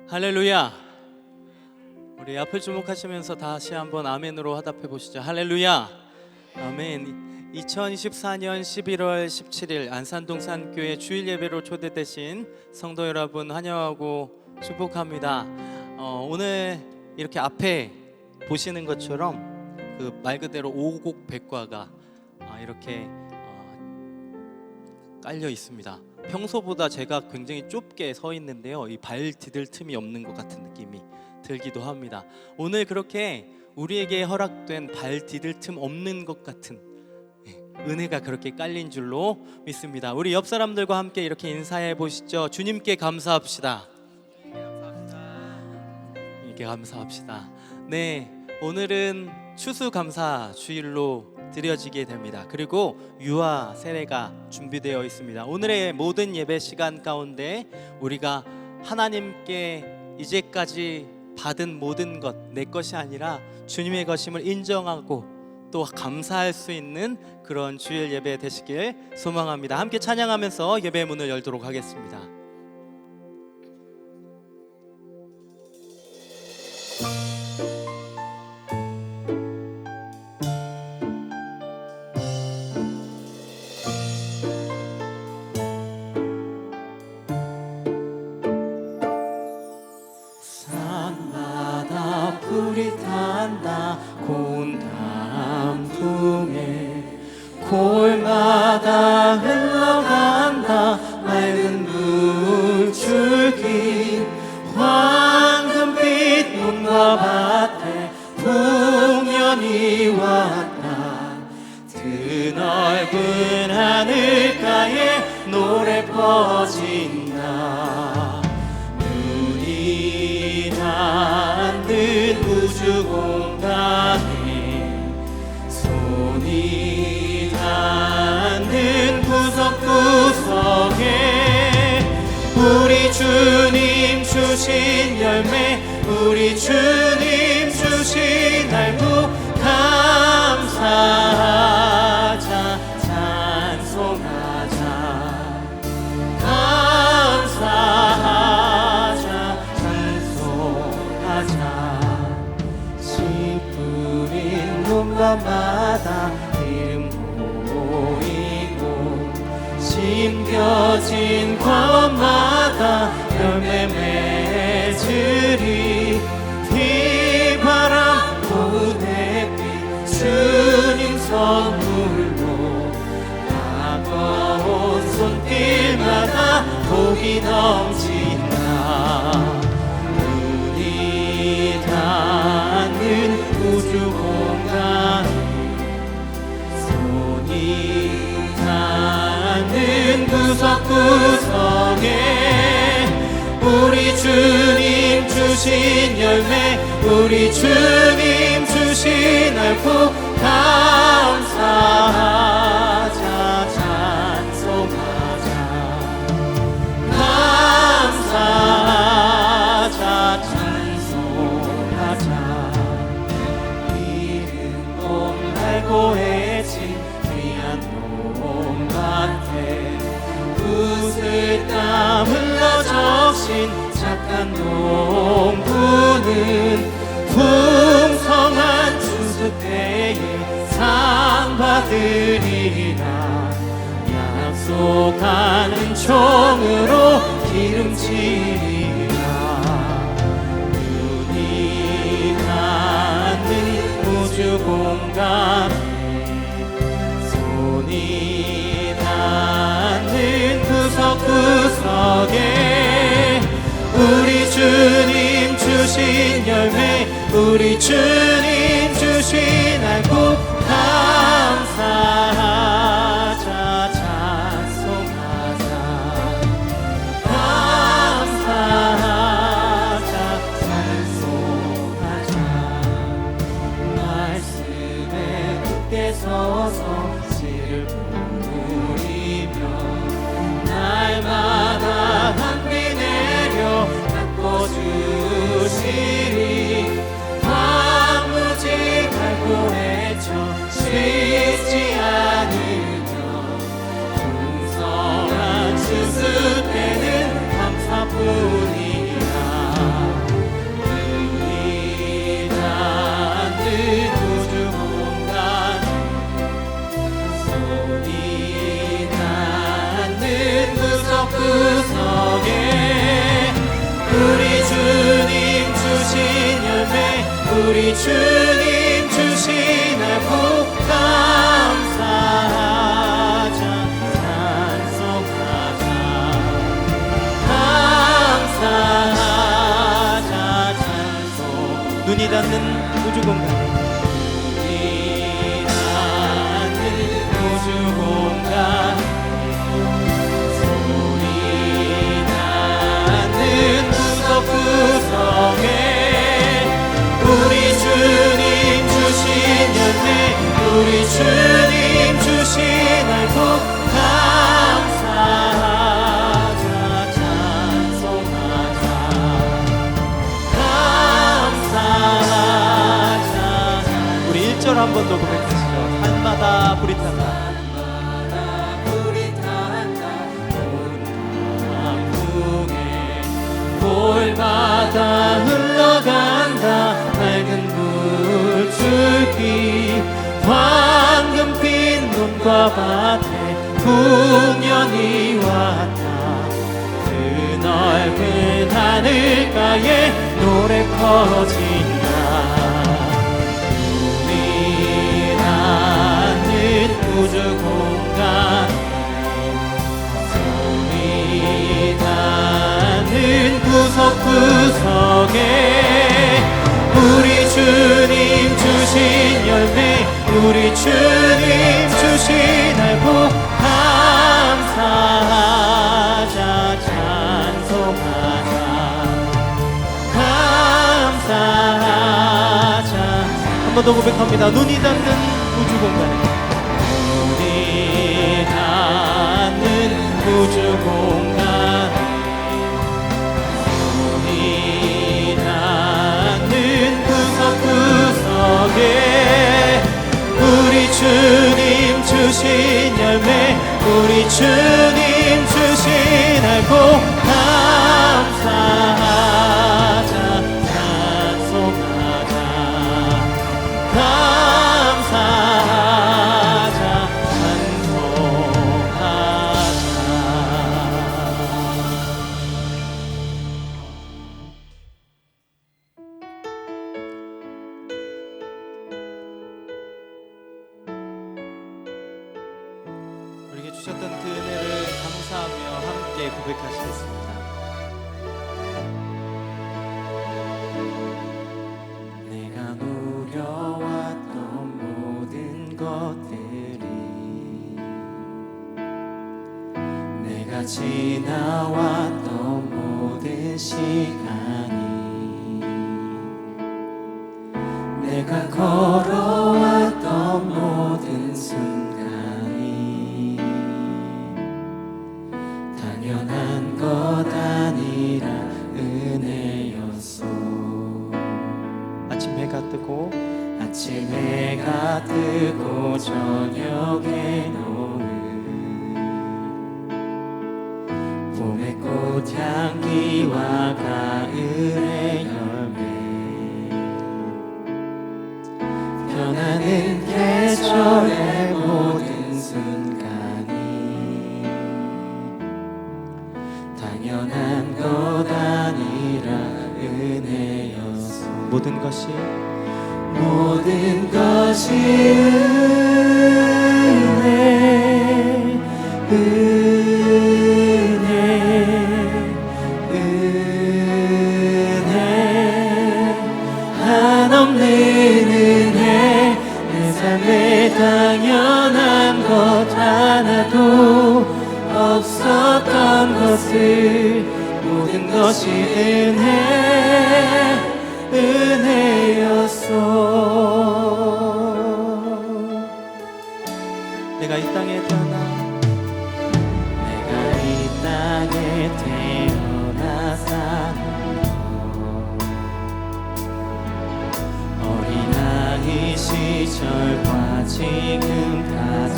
할렐루야. 우리 앞을 주목하시면서 다시 한번 아멘으로 화답해 보시죠. 할렐루야. 아멘. 2024년 11월 17일 안산동산교회 주일 예배로 초대되신 성도 여러분 환영하고 축복합니다. 오늘 이렇게 앞에 보시는 것처럼 그 말 그대로 오곡백과가 이렇게 깔려 있습니다. 평소보다 제가 굉장히 좁게 서 있는데요, 이 발 디딜 틈이 없는 것 같은 느낌이 들기도 합니다. 오늘 그렇게 우리에게 허락된 발 디딜 틈 없는 것 같은 은혜가 그렇게 깔린 줄로 믿습니다. 우리 옆 사람들과 함께 이렇게 인사해 보시죠. 주님께 감사합시다. 이렇게 감사합시다. 네, 오늘은 추수감사 주일로 드려지게 됩니다. 그리고 유아 세례가 준비되어 있습니다. 오늘의 모든 예배 시간 가운데 우리가 하나님께 이제까지 받은 모든 것, 내 것이 아니라 주님의 것임을 인정하고 또 감사할 수 있는 그런 주일 예배 되시길 소망합니다. 함께 찬양하면서 예배 문을 열도록 하겠습니다. 산마다 불이 탄다 고운 단풍에 골마다 흘러간다 맑은 물줄기 황금빛 논과 밭에 풍년이 왔다 드넓은 하늘가에 노래 퍼진다 눈이 닿는 우주 공간에 손이 닿는 구석구석에 우리 주님 주신 열매 우리 주님 주신 알고 감사하자 찬송하자 감사하자 찬송하자 씨 뿌린 논밭마다 이름 모이고 심겨진 과원마다 열매 맺으리 비바람 고운 햇빛 주님 선물로 다가온 손길마다 복이 넘친다 눈이 닿는 우주 공간에 손이 닿는 구석구석에 우리 주님 주신 열매 우리 주님 주신 알고 감사하자 찬송하자 감사하자 찬송하자 이른 봄 달고 해진 귀한 봄밭에 붓을 땀 흘러 적신 착한 농부는 풍성한 추수 때에 상 받으리라 약속하는 총으로 기름지리라 눈이 닿는 우주 공간에 손이 닿는 구석구석에 우리 주님 주신 열매 우리 주님 주신 알고 감사하자 찬송하자 감사하자 찬송하자 말씀에 굳게 서서 씨를 뿌리며 날마다 한비 내려 주시리 황무지 갈고 헤쳐 쉬지 않으며 풍성한 추수 때는 감사뿐이라 우리 주님 주신 열매 우리 주님 주신 알복 감사하자 찬송하자 감사하자 찬송 눈이 닿는 우주 공간 눈이 닿는 우주 공간 소리 나는 구석구석에 우리 주님 주신 열매 우리 주님 주신 알복 감사하자 찬송하자 감사하자 우리 1절 한 번 더 고백하시죠. 산마다 불이 탄다 돌마다 흘러간다 맑은 물줄기 황금빛 눈과 밭에 풍년이 왔다 그 넓은 하늘가에 노래 퍼진다 눈이 닿는 우주 공간 소리 닿는 구석구석에 우리 주님 주신 열매 우리 주님 주신 알복 감사하자 찬송하자 감사하자 한 번 더 고백합니다. 눈이 닿는 우주 공간에 눈이 닿는 우주 공간 구석구석에 우리 주님 주신 열매 우리 주님 주신 알복 감사하자 찬송하자 감사하자 우리에게 주셨던 그 은혜를 감사하며 함께 고백하시겠습니다. 내가 누려왔던 모든 것들이 내가 지나왔던 모든 시간이 내가 걸어왔던 모든 순간이 당연한 것 아니라 은혜였소. 아침 해가 뜨고 저녁에 노을 봄의 꽃향기와 가을의 열매 변하는 계절의 모든 순간이 당연한 것 아니라 은혜였소. 모든 것이 은혜 한없는 은혜 내 삶에 당연한 것 하나도 없었던 것을 모든 것이 은혜였소. 내가 이 땅에 태어나 사는 어린아이 시절과 지금까지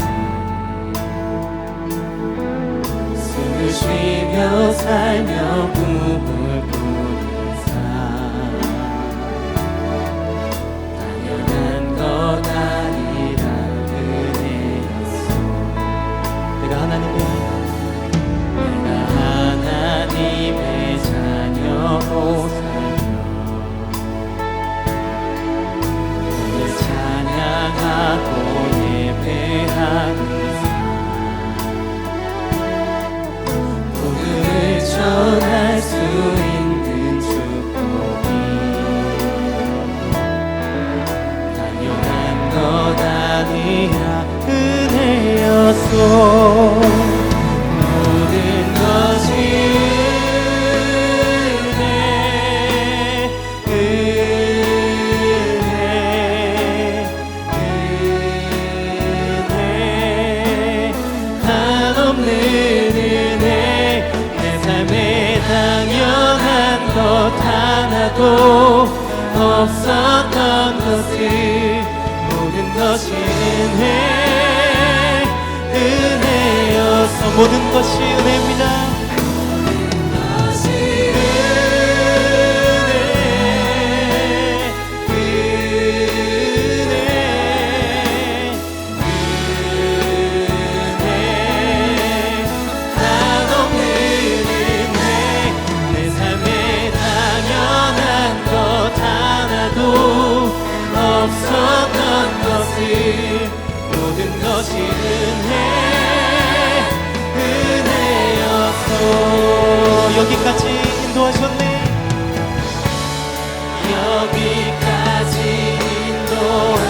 숨을 쉬며 살며 꿈을 꾸는 삶 당연한 것 아니라 은혜였소. 내가 하나님의 자녀로 아니라 은혜였소. 모든 것이 은혜 한없는 은혜. 내 삶에 당연한 것 하나도 없었던 것을 모든 것이 은혜였어. 모든 것이 은혜입니다. 없었던 것을 모든 것이 은혜였소. 여기까지 인도하셨네. 여기까지 인도하셨네.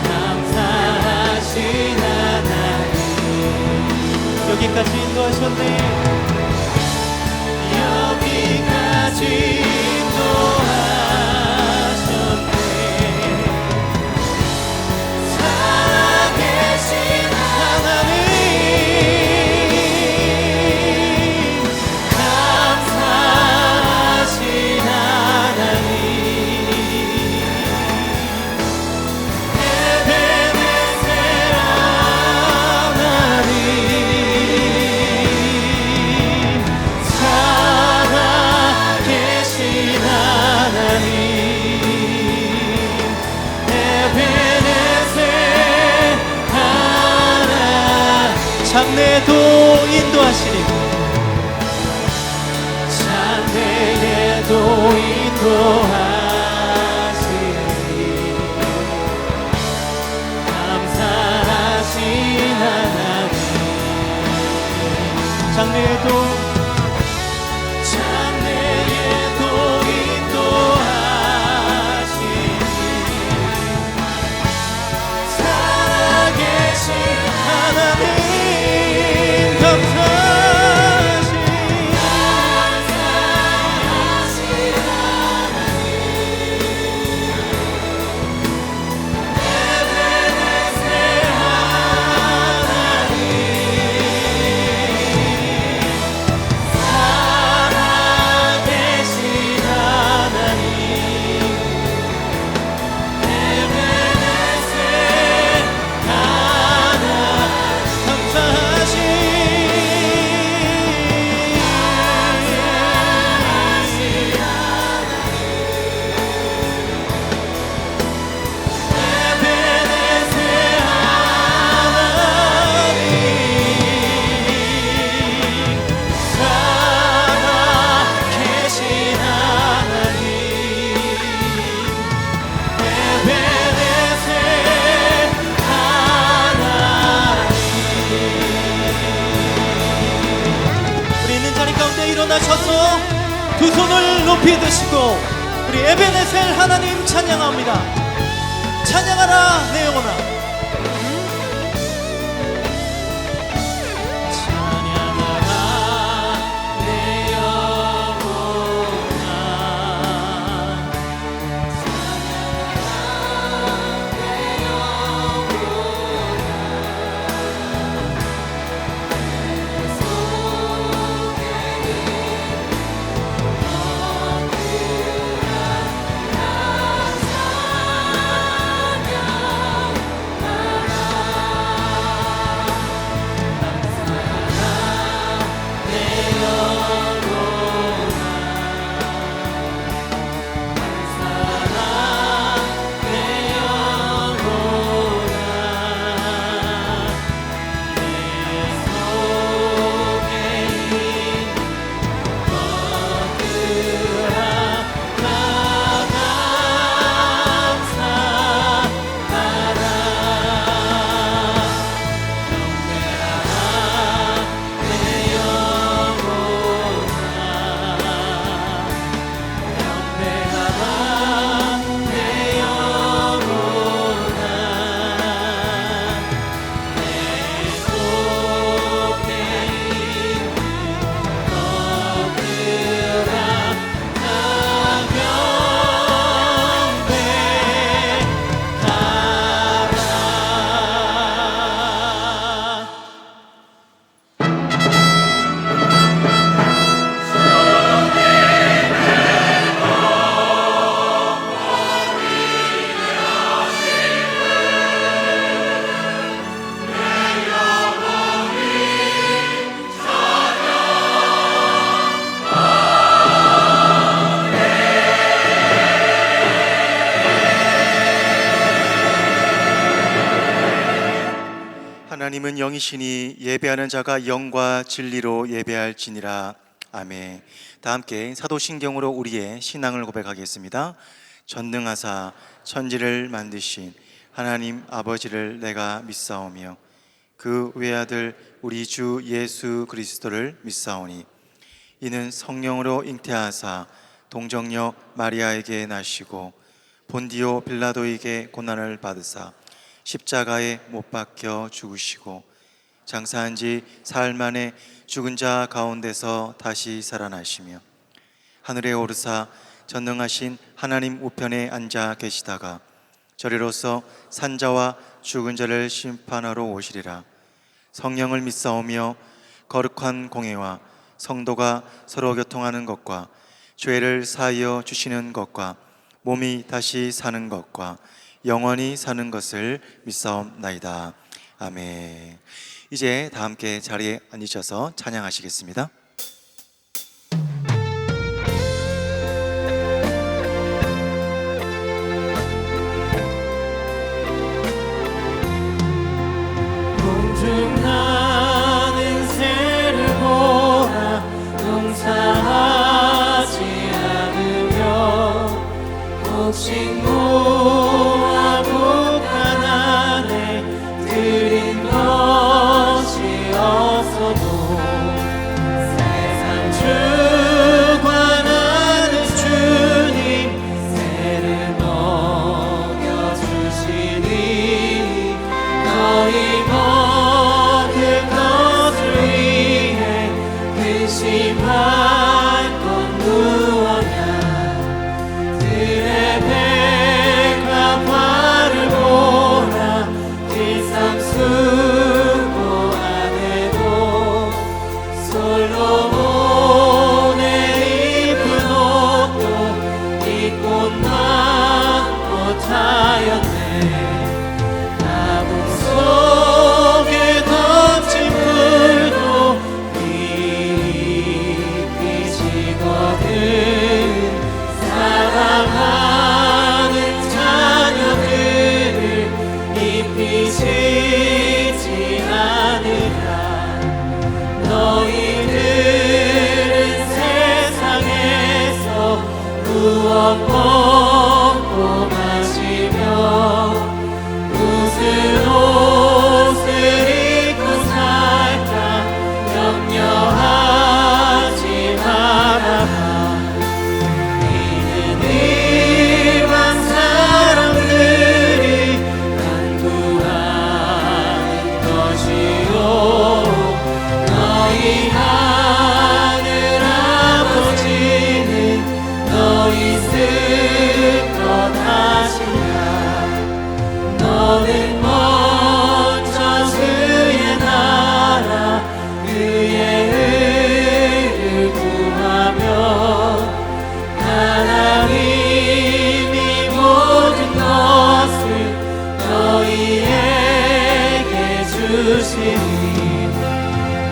감사하신 하나님. 여기까지 인도하셨네. 여기까지 인도하셨네. 살아계신 하나님 감사하신 하나님 에베네셀 하나님 장래도 인도하시니 장래에도 인도하시니 감사하신 하나님. 장래에도 인도하시니 살아계신 하나님 일어나셔서 두 손을 높이 드시고 우리 에베네셀 하나님 찬양합니다. 찬양하라 내 영혼아. 하나님은 영이시니 예배하는 자가 영과 진리로 예배할지니라. 아멘. 다 함께 사도신경으로 우리의 신앙을 고백하겠습니다. 전능하사 천지를 만드신 하나님 아버지를 내가 믿사오며 그 외아들 우리 주 예수 그리스도를 믿사오니 이는 성령으로 잉태하사 동정녀 마리아에게 나시고 본디오 빌라도에게 고난을 받으사 십자가에 못 박혀 죽으시고 장사한 지 사흘 만에 죽은 자 가운데서 다시 살아나시며 하늘에 오르사 전능하신 하나님 우편에 앉아 계시다가 저리로서 산자와 죽은 자를 심판하러 오시리라. 성령을 믿사오며 거룩한 공회와 성도가 서로 교통하는 것과 죄를 사하여 주시는 것과 몸이 다시 사는 것과 영원히 사는 것을 믿사옵나이다. 아멘. 이제 다 함께 자리에 앉으셔서 찬양하시겠습니다. 공중나는 새를 보라 농사하지 않으며 혹시 모아 북한 안에 들인 것이 없어도 세상 주관하는 주님 새를 먹여주시니 너희 먹을 것을 위해 근심할 건 무엇냐 들의 백과 화를 보라 길상 수고 안에도 솔로몬의 입은 옷도 이 꽃만 못하였네 나무 속에 덮친 풀도 빛이 지거든 사랑하는 자녀들을 잎이 지지 않으라 너희들은 세상에서 무엇 먹고 마시며 무슨 옷을 입고 살까 염려하지 말아라 이는 일반 사람들이 간구하는 것이요 너희 하늘 아버지는 너희 쓸것 하시라 너는 먼저 주의 나라 그의 의를 구하며 하나님이 모든 것을 너희에게 주시니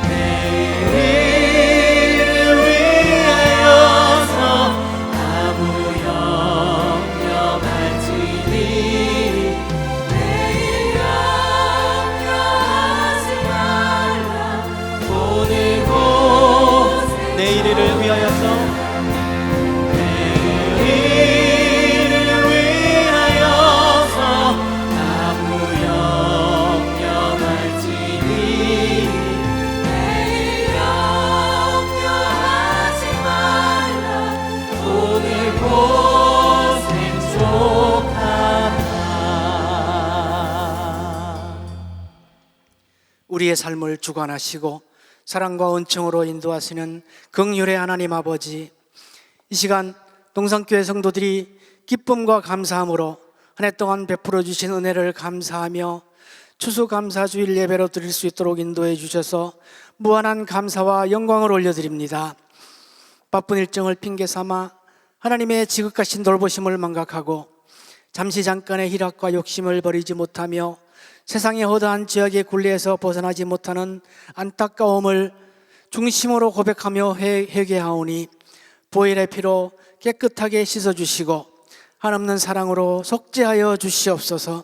내일을 위하여서 아무 염려할지니 내일 염려하지 말라 오늘 곳 내일을 위하여서 내일을 위하여서 아무 염려할지니 내일 염려하지 말라 오늘 고생 족하다. 우리의 삶을 주관하시고 사랑과 은총으로 인도하시는 긍휼의 하나님 아버지, 이 시간 동산교회 성도들이 기쁨과 감사함으로 한 해 동안 베풀어 주신 은혜를 감사하며 추수감사주일 예배로 드릴 수 있도록 인도해 주셔서 무한한 감사와 영광을 올려드립니다. 바쁜 일정을 핑계 삼아 하나님의 지극하신 돌보심을 망각하고 잠시 잠깐의 희락과 욕심을 버리지 못하며 세상의 허다한 죄악의 굴레에서 벗어나지 못하는 안타까움을 중심으로 고백하며 회개하오니 보혈의 피로 깨끗하게 씻어주시고 한없는 사랑으로 속죄하여 주시옵소서.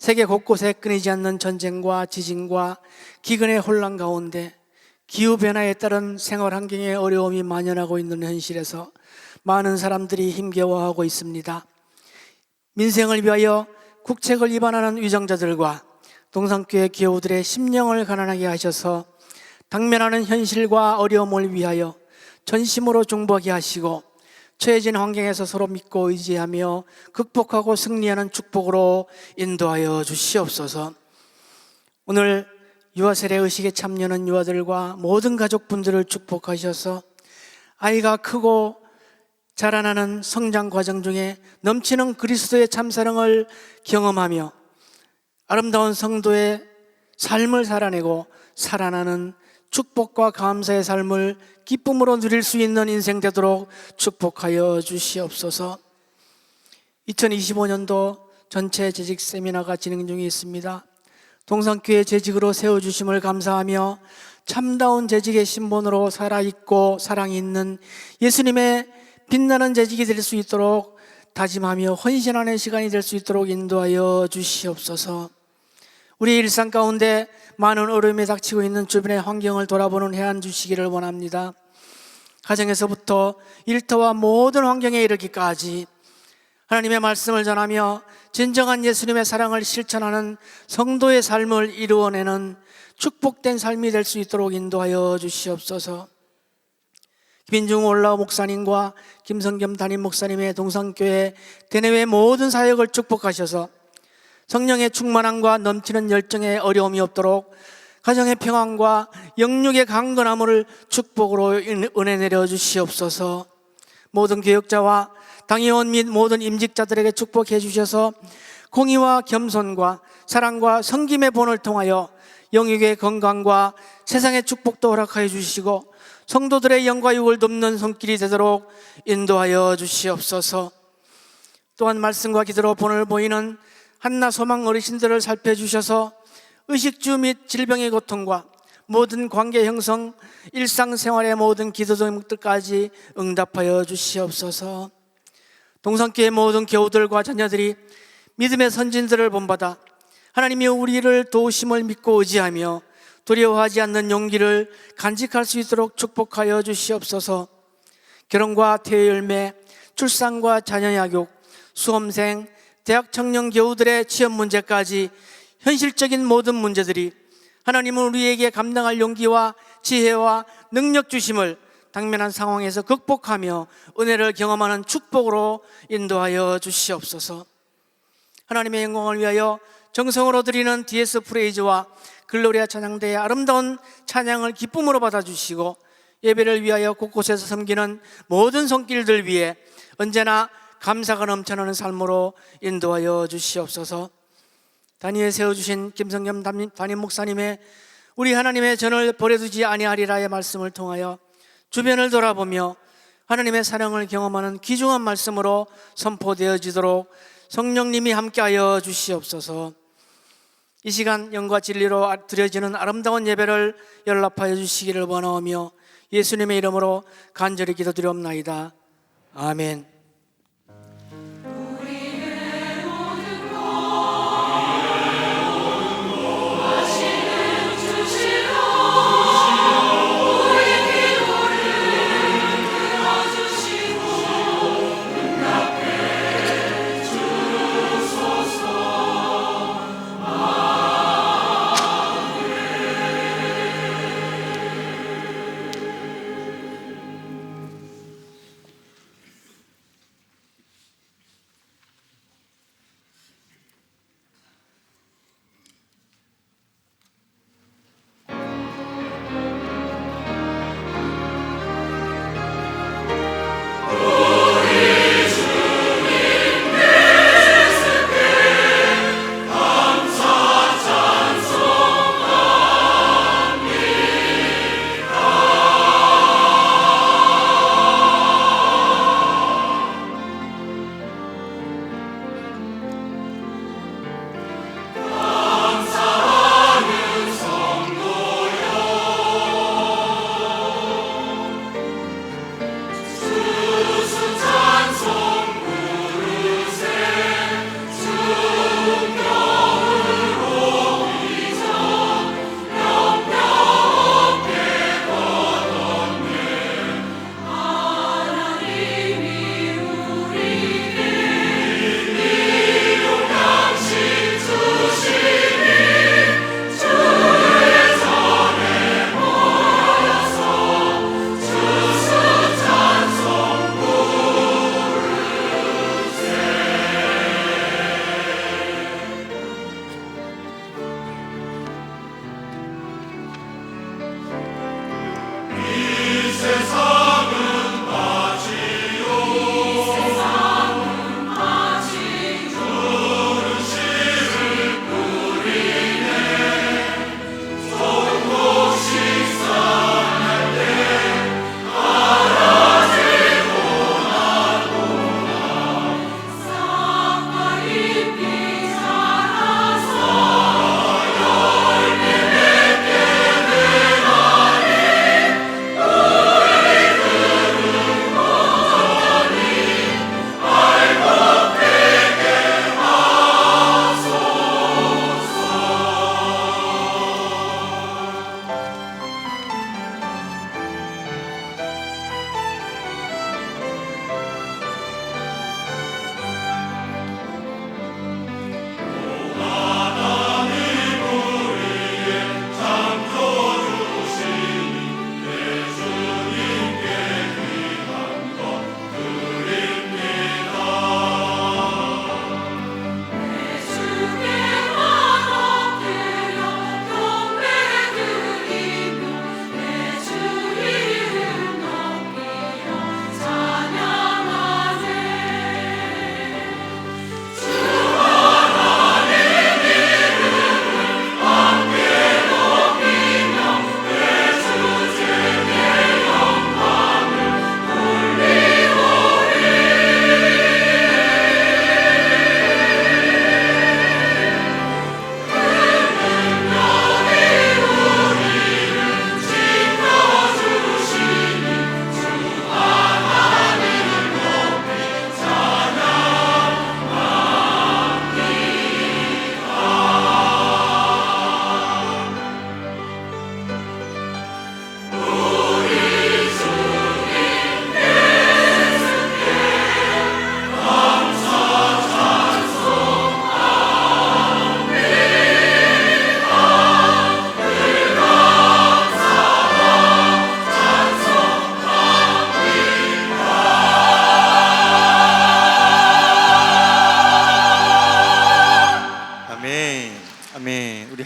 세계 곳곳에 끊이지 않는 전쟁과 지진과 기근의 혼란 가운데 기후변화에 따른 생활 환경의 어려움이 만연하고 있는 현실에서 많은 사람들이 힘겨워하고 있습니다. 민생을 위하여 국책을 위반하는 위정자들과 동산교회 교우들의 심령을 가난하게 하셔서 당면하는 현실과 어려움을 위하여 전심으로 중보하게 하시고 처해진 환경에서 서로 믿고 의지하며 극복하고 승리하는 축복으로 인도하여 주시옵소서. 오늘 유아세례 의식에 참여하는 유아들과 모든 가족분들을 축복하셔서 아이가 크고 자라나는 성장 과정 중에 넘치는 그리스도의 참사랑을 경험하며 아름다운 성도의 삶을 살아내고 살아나는 축복과 감사의 삶을 기쁨으로 누릴 수 있는 인생 되도록 축복하여 주시옵소서. 2025년도 전체 재직 세미나가 진행 중에 있습니다. 동산교회 재직으로 세워주심을 감사하며 참다운 재직의 신본으로 살아있고 사랑이 있는 예수님의 빛나는 재직이 될 수 있도록 다짐하며 헌신하는 시간이 될 수 있도록 인도하여 주시옵소서. 우리 일상 가운데 많은 어려움이 닥치고 있는 주변의 환경을 돌아보는 해안 주시기를 원합니다. 가정에서부터 일터와 모든 환경에 이르기까지 하나님의 말씀을 전하며 진정한 예수님의 사랑을 실천하는 성도의 삶을 이루어내는 축복된 삶이 될 수 있도록 인도하여 주시옵소서. 김인중 올라오 목사님과 김성겸 담임 목사님의 동산교회 대내외 모든 사역을 축복하셔서 성령의 충만함과 넘치는 열정에 어려움이 없도록 가정의 평안과 영육의 강건함을 축복으로 은혜 내려 주시옵소서. 모든 교역자와 당회원 및 모든 임직자들에게 축복해 주셔서 공의와 겸손과 사랑과 섬김의 본을 통하여 영육의 건강과 세상의 축복도 허락하여 주시고 성도들의 영과 육을 돕는 손길이 되도록 인도하여 주시옵소서. 또한 말씀과 기도로 본을 보이는 한나 소망 어르신들을 살펴주셔서 의식주 및 질병의 고통과 모든 관계 형성, 일상생활의 모든 기도 제목들까지 응답하여 주시옵소서. 동산교회 모든 교우들과 자녀들이 믿음의 선진들을 본받아 하나님이 우리를 도우심을 믿고 의지하며 두려워하지 않는 용기를 간직할 수 있도록 축복하여 주시옵소서. 결혼과 태의 열매, 출산과 자녀 양육, 수험생, 대학 청년 교우들의 취업 문제까지 현실적인 모든 문제들이 하나님은 우리에게 감당할 용기와 지혜와 능력 주심을 당면한 상황에서 극복하며 은혜를 경험하는 축복으로 인도하여 주시옵소서. 하나님의 영광을 위하여 정성으로 드리는 DS 프레이즈와 글로리아 찬양대의 아름다운 찬양을 기쁨으로 받아주시고 예배를 위하여 곳곳에서 섬기는 모든 손길들 위해 언제나 감사가 넘쳐나는 삶으로 인도하여 주시옵소서. 단위에 세워주신 김성겸 담임 목사님의 우리 하나님의 전을 버려두지 아니하리라의 말씀을 통하여 주변을 돌아보며 하나님의 사랑을 경험하는 귀중한 말씀으로 선포되어지도록 성령님이 함께하여 주시옵소서. 이 시간 영과 진리로 드려지는 아름다운 예배를 연락하여 주시기를 원하오며 예수님의 이름으로 간절히 기도드리옵나이다. 아멘.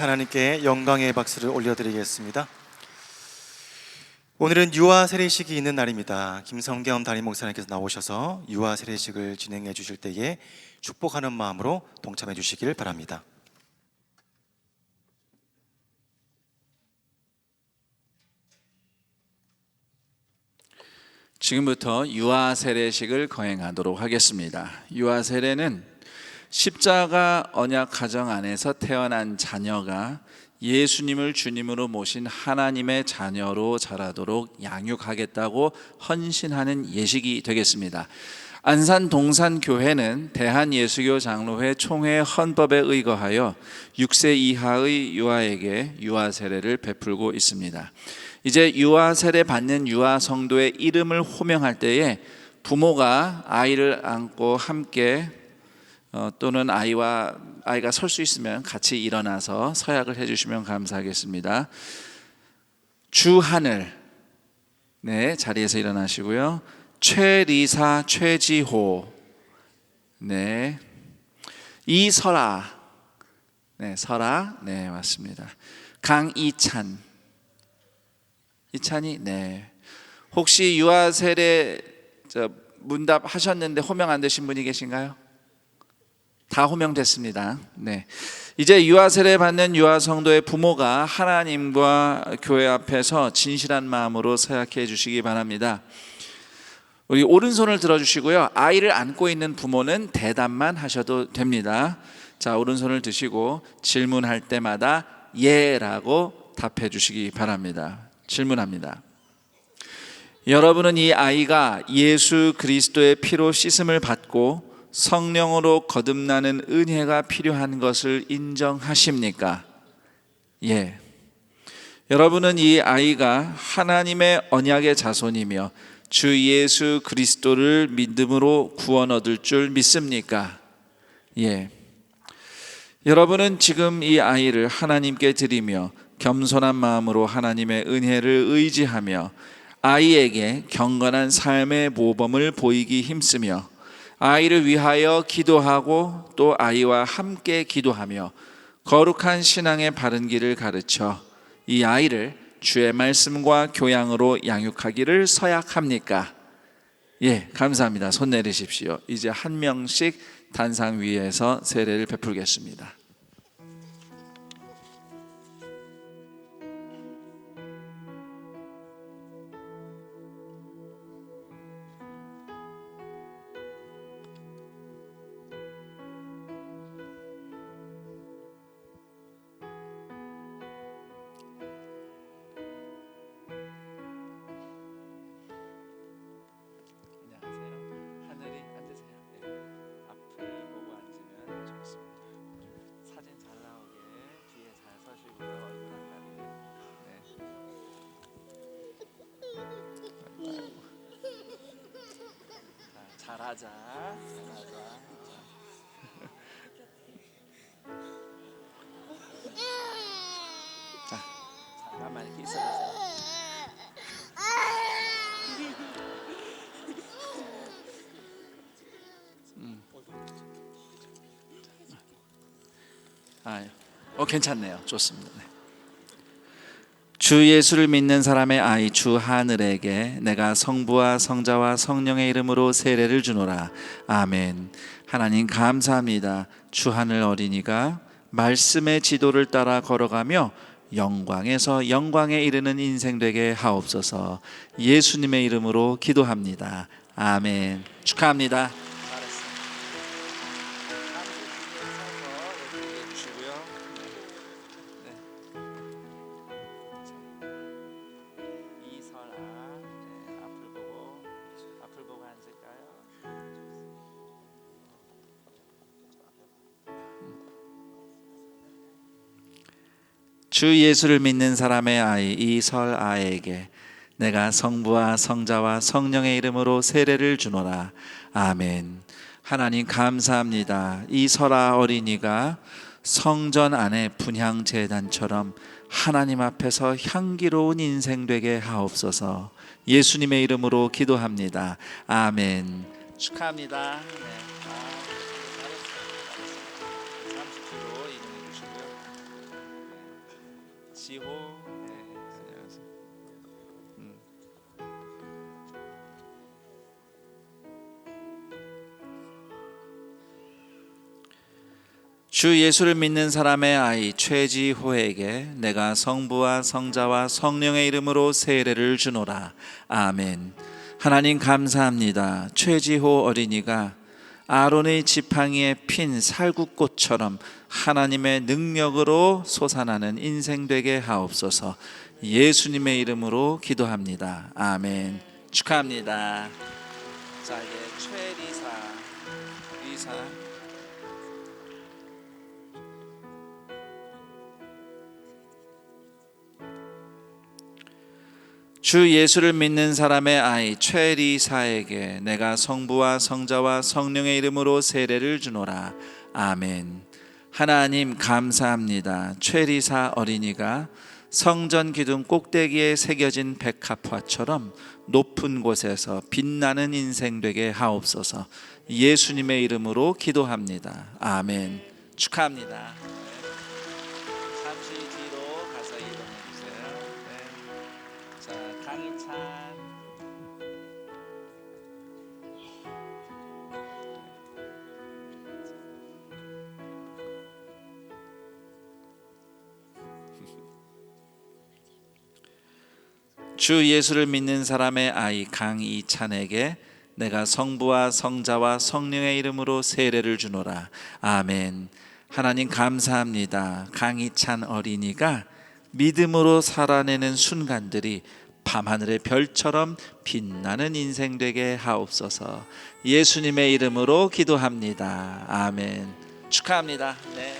하나님께 영광의 박수를 올려드리겠습니다. 오늘은 유아 세례식이 있는 날입니다. 김성겸 담임 목사님께서 나오셔서 유아 세례식을 진행해 주실 때에 축복하는 마음으로 동참해 주시길 바랍니다. 지금부터 유아 세례식을 거행하도록 하겠습니다. 유아 세례는 십자가 언약 가정 안에서 태어난 자녀가 예수님을 주님으로 모신 하나님의 자녀로 자라도록 양육하겠다고 헌신하는 예식이 되겠습니다. 안산 동산교회는 대한예수교 장로회 총회 헌법에 의거하여 6세 이하의 유아에게 유아 세례를 베풀고 있습니다. 이제 유아 세례 받는 유아 성도의 이름을 호명할 때에 부모가 아이를 안고 함께 또는 아이가 설 수 있으면 같이 일어나서 서약을 해주시면 감사하겠습니다. 주하늘, 네, 자리에서 일어나시고요. 최리사, 최지호, 네, 이설아, 네, 설아, 네, 맞습니다. 강이찬, 이찬이, 네. 혹시 유아 세례 문답 하셨는데 호명 안 되신 분이 계신가요? 다 호명됐습니다. 네. 이제 유아 세례 받는 유아 성도의 부모가 하나님과 교회 앞에서 진실한 마음으로 서약해 주시기 바랍니다. 우리 오른손을 들어주시고요. 아이를 안고 있는 부모는 대답만 하셔도 됩니다. 자, 오른손을 드시고 질문할 때마다 예라고 답해 주시기 바랍니다. 질문합니다. 여러분은 이 아이가 예수 그리스도의 피로 씻음을 받고 성령으로 거듭나는 은혜가 필요한 것을 인정하십니까? 예. 여러분은 이 아이가 하나님의 언약의 자손이며 주 예수 그리스도를 믿음으로 구원 얻을 줄 믿습니까? 예. 여러분은 지금 이 아이를 하나님께 드리며 겸손한 마음으로 하나님의 은혜를 의지하며 아이에게 경건한 삶의 모범을 보이기 힘쓰며 아이를 위하여 기도하고 또 아이와 함께 기도하며 거룩한 신앙의 바른 길을 가르쳐 이 아이를 주의 말씀과 교양으로 양육하기를 서약합니까? 예, 감사합니다. 손 내리십시오. 이제 한 명씩 단상 위에서 세례를 베풀겠습니다. 잘하자. 자, 잠깐만 이렇게 있어보세요. 괜찮네요. 좋습니다. 네. 주 예수를 믿는 사람의 아이 주 하늘에게 내가 성부와 성자와 성령의 이름으로 세례를 주노라. 아멘. 하나님 감사합니다. 주 하늘 어린이가 말씀의 지도를 따라 걸어가며 영광에서 영광에 이르는 인생 되게 하옵소서. 예수님의 이름으로 기도합니다. 아멘. 축하합니다. 주 예수를 믿는 사람의 아이 이설아에게 내가 성부와 성자와 성령의 이름으로 세례를 주노라. 아멘. 하나님 감사합니다. 이설아 어린이가 성전 안에 분향제단처럼 하나님 앞에서 향기로운 인생 되게 하옵소서. 예수님의 이름으로 기도합니다. 아멘. 축하합니다. 네. 잠시 뒤로 이동해 주시고요. 최지호. 네, 안녕하세요. 주 예수를 믿는 사람의 아이 최지호에게 내가 성부와 성자와 성령의 이름으로 세례를 주노라. 아멘. 하나님 감사합니다. 최지호 어린이가 아론의 지팡이에 핀 살구꽃처럼 하나님의 능력으로 솟아나는 인생 되게 하옵소서. 예수님의 이름으로 기도합니다. 아멘. 축하합니다. 자, 이제 리사. 주 예수를 믿는 사람의 아이 최리사에게 내가 성부와 성자와 성령의 이름으로 세례를 주노라. 아멘. 하나님 감사합니다. 최리사 어린이가 성전 기둥 꼭대기에 새겨진 백합화처럼 높은 곳에서 빛나는 인생 되게 하옵소서. 예수님의 이름으로 기도합니다. 아멘. 축하합니다. 잠시 뒤로 가서 이동해 주세요. 네. 자, 강희찬. 주 예수를 믿는 사람의 아이 강희찬에게 내가 성부와 성자와 성령의 이름으로 세례를 주노라. 아멘. 하나님 감사합니다. 강희찬 어린이가 믿음으로 살아내는 순간들이 밤하늘의 별처럼 빛나는 인생 되게 하옵소서. 예수님의 이름으로 기도합니다. 아멘. 축하합니다. 네.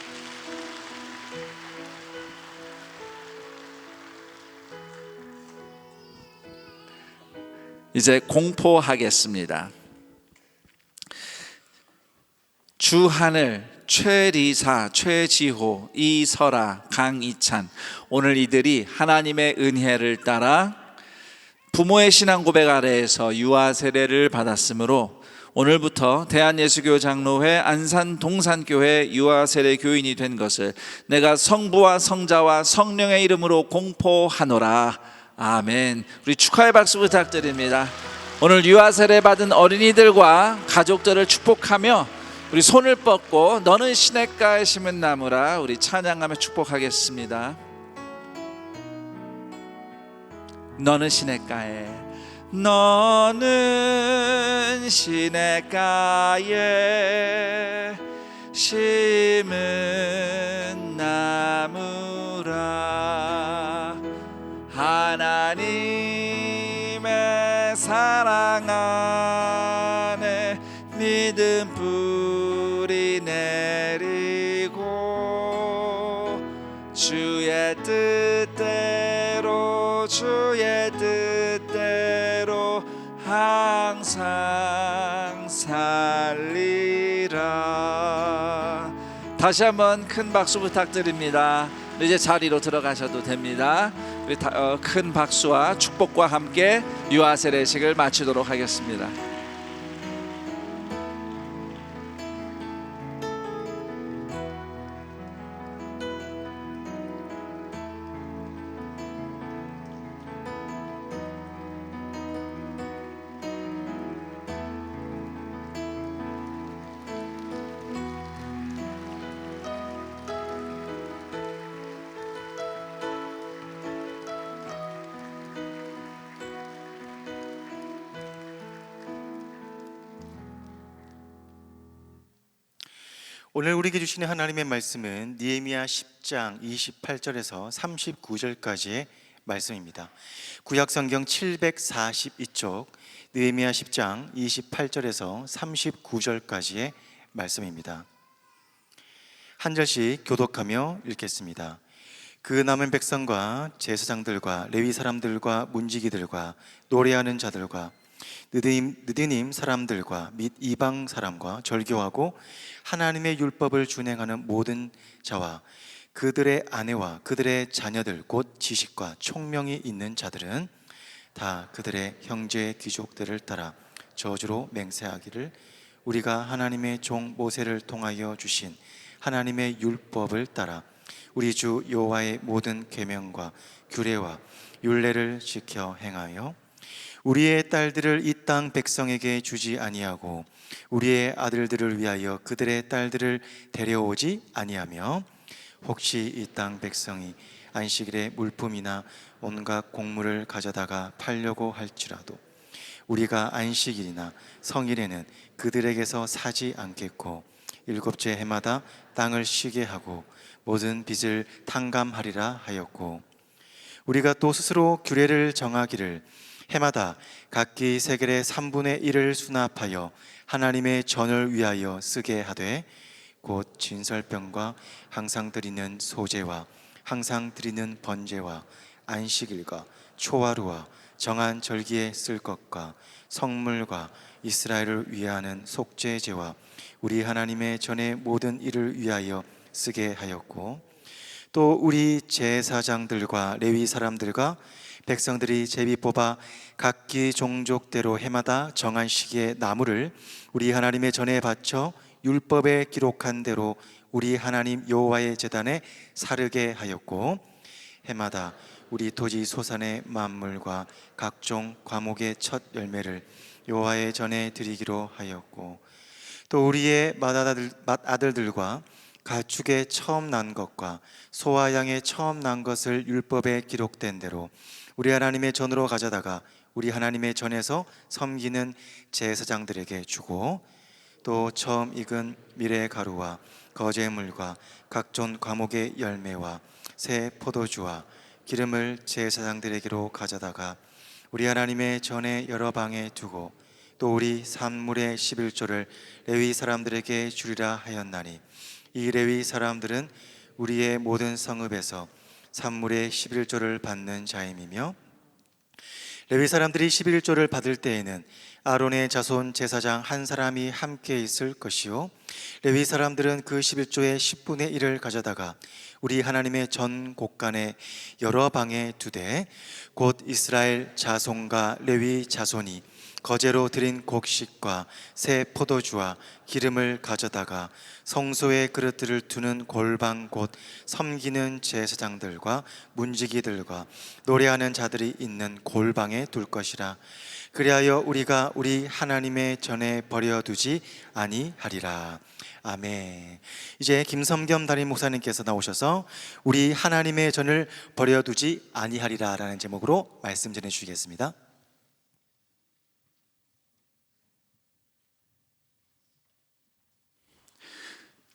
이제 공포하겠습니다. 주하늘, 최리사, 최지호, 이설아, 강이찬, 오늘 이들이 하나님의 은혜를 따라 부모의 신앙 고백 아래에서 유아 세례를 받았으므로 오늘부터 대한예수교 장로회 안산 동산교회 유아 세례 교인이 된 것을 내가 성부와 성자와 성령의 이름으로 공포하노라. 아멘. 우리 축하의 박수 부탁드립니다. 오늘 유아 세례 받은 어린이들과 가족들을 축복하며 우리 손을 뻗고 너는 시냇가에 심은 나무라 우리 찬양하며 축복하겠습니다. 너는 시냇가에, 너는 시냇가에 심은 나무라. 하나님의 사랑 안에 믿음 뿌리 내리고 주의 뜻대로 항상 살리라. 다시 한번 큰 박수 부탁드립니다. 이제 자리로 들어가셔도 됩니다. 우리 큰 박수와 축복과 함께 유아 세례식을 마치도록 하겠습니다. 오늘 우리에게 주시는 하나님의 말씀은 느헤미야 10장 28절에서 39절까지의 말씀입니다. 구약성경 742쪽 느헤미야 10장 28절에서 39절까지의 말씀입니다. 한 절씩 교독하며 읽겠습니다. 그 남은 백성과 제사장들과 레위 사람들과 문지기들과 노래하는 자들과 느드님 사람들과 및 이방 사람과 절교하고 하나님의 율법을 준행하는 모든 자와 그들의 아내와 그들의 자녀들 곧 지식과 총명이 있는 자들은 다 그들의 형제 귀족들을 따라 저주로 맹세하기를 우리가 하나님의 종 모세를 통하여 주신 하나님의 율법을 따라 우리 주 여호와의 모든 계명과 규례와 율례를 지켜 행하여 우리의 딸들을 이 땅 백성에게 주지 아니하고 우리의 아들들을 위하여 그들의 딸들을 데려오지 아니하며 혹시 이 땅 백성이 안식일에 물품이나 온갖 곡물을 가져다가 팔려고 할지라도 우리가 안식일이나 성일에는 그들에게서 사지 않겠고 일곱째 해마다 땅을 쉬게 하고 모든 빚을 탕감하리라 하였고 우리가 또 스스로 규례를 정하기를 해마다 각기 세겔의 3분의 1을 수납하여 하나님의 전을 위하여 쓰게 하되 곧 진설병과 항상 드리는 소제와 항상 드리는 번제와 안식일과 초하루와 정한 절기에 쓸 것과 성물과 이스라엘을 위하는 속죄제와 우리 하나님의 전의 모든 일을 위하여 쓰게 하였고 또 우리 제사장들과 레위 사람들과 백성들이 제비 뽑아 각기 종족대로 해마다 정한 시기에 나무를 우리 하나님의 전에 바쳐 율법에 기록한 대로 우리 하나님 여호와의 제단에 사르게 하였고 해마다 우리 토지 소산의 만물과 각종 과목의 첫 열매를 여호와의 전에 드리기로 하였고 또 우리의 맏아들들과 가축의 처음 난 것과 소와 양의 처음 난 것을 율법에 기록된 대로 우리 하나님의 전으로 가져다가 우리 하나님의 전에서 섬기는 제사장들에게 주고 또 처음 익은 미래 가루와 거제물과 각종 과목의 열매와 새 포도주와 기름을 제사장들에게로 가져다가 우리 하나님의 전에 여러 방에 두고 또 우리 산물의 11조를 레위 사람들에게 주리라 하였나니 이 레위 사람들은 우리의 모든 성읍에서 산물의 11조를 받는 자임이며 레위 사람들이 11조를 받을 때에는 아론의 자손 제사장 한 사람이 함께 있을 것이요 레위 사람들은 그 11조의 10분의 1을 가져다가 우리 하나님의 전 곳간에 여러 방에 두되 곧 이스라엘 자손과 레위 자손이 거제로 드린 곡식과 새 포도주와 기름을 가져다가 성소의 그릇들을 두는 골방 곧 섬기는 제사장들과 문지기들과 노래하는 자들이 있는 골방에 둘 것이라. 그리하여 우리가 우리 하나님의 전에 버려두지 아니하리라. 아멘. 이제 김섬겸 담임 목사님께서 나오셔서 우리 하나님의 전을 버려두지 아니하리라 라는 제목으로 말씀 전해주시겠습니다.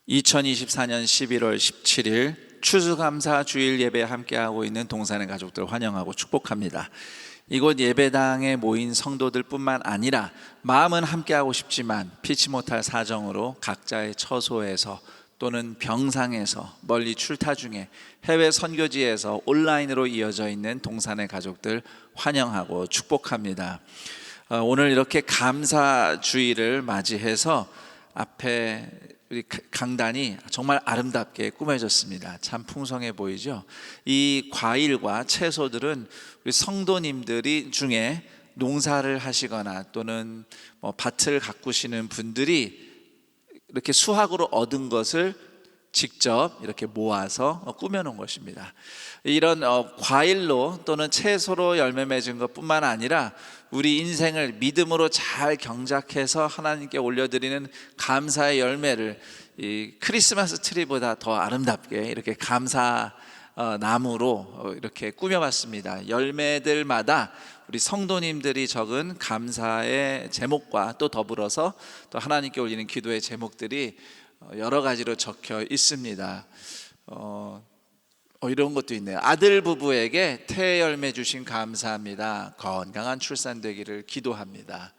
2024년 11월 17일 추수감사 주일 예배 함께하고 있는 동산의 가족들 환영하고 축복합니다. 이곳 예배당에 모인 성도들 뿐만 아니라 마음은 함께하고 싶지만 피치 못할 사정으로 각자의 처소에서 또는 병상에서 멀리 출타 중에 해외 선교지에서 온라인으로 이어져 있는 동산의 가족들 환영하고 축복합니다. 오늘 이렇게 감사 주일을 맞이해서 앞에 우리 강단이 정말 아름답게 꾸며졌습니다. 참 풍성해 보이죠? 이 과일과 채소들은 우리 성도님들이 중에 농사를 하시거나 또는 밭을 가꾸시는 분들이 이렇게 수확으로 얻은 것을 직접 이렇게 모아서 꾸며놓은 것입니다. 이런 과일로 또는 채소로 열매 맺은 것뿐만 아니라 우리 인생을 믿음으로 잘 경작해서 하나님께 올려드리는 감사의 열매를 이 크리스마스 트리보다 더 아름답게 이렇게 감사 나무로 이렇게 꾸며봤습니다. 열매들마다 우리 성도님들이 적은 감사의 제목과 또 더불어서 또 하나님께 올리는 기도의 제목들이 여러 가지로 적혀 있습니다. 이런 것도 있네요. 아들 부부에게 태 열매 주신 감사합니다. 건강한 출산 되기를 기도합니다.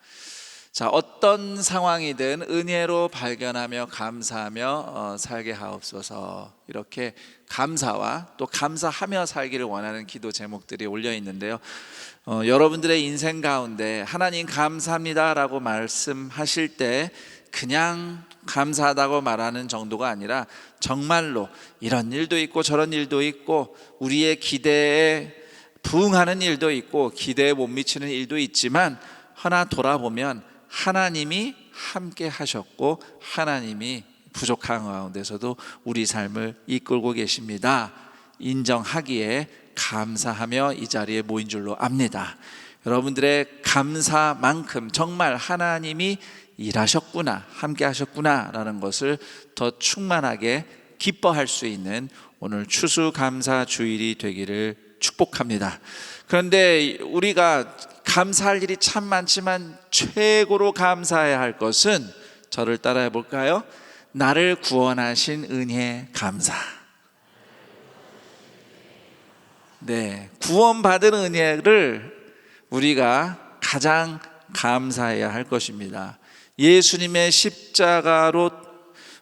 자, 어떤 상황이든 은혜로 발견하며 감사하며 살게 하옵소서. 이렇게 감사와 또 감사하며 살기를 원하는 기도 제목들이 올려 있는데요. 여러분들의 인생 가운데 하나님 감사합니다라고 말씀하실 때 그냥 감사하다고 말하는 정도가 아니라 정말로 이런 일도 있고 저런 일도 있고 우리의 기대에 부응하는 일도 있고 기대에 못 미치는 일도 있지만 하나 돌아보면 하나님이 함께 하셨고 하나님이 부족한 가운데서도 우리 삶을 이끌고 계십니다. 인정하기에 감사하며 이 자리에 모인 줄로 압니다. 여러분들의 감사만큼 정말 하나님이 일하셨구나, 함께 하셨구나 라는 것을 더 충만하게 기뻐할 수 있는 오늘 추수감사 주일이 되기를 축복합니다. 그런데 우리가 감사할 일이 참 많지만 최고로 감사해야 할 것은, 저를 따라해 볼까요? 나를 구원하신 은혜 감사. 네, 구원받은 은혜를 우리가 가장 감사해야 할 것입니다. 예수님의 십자가로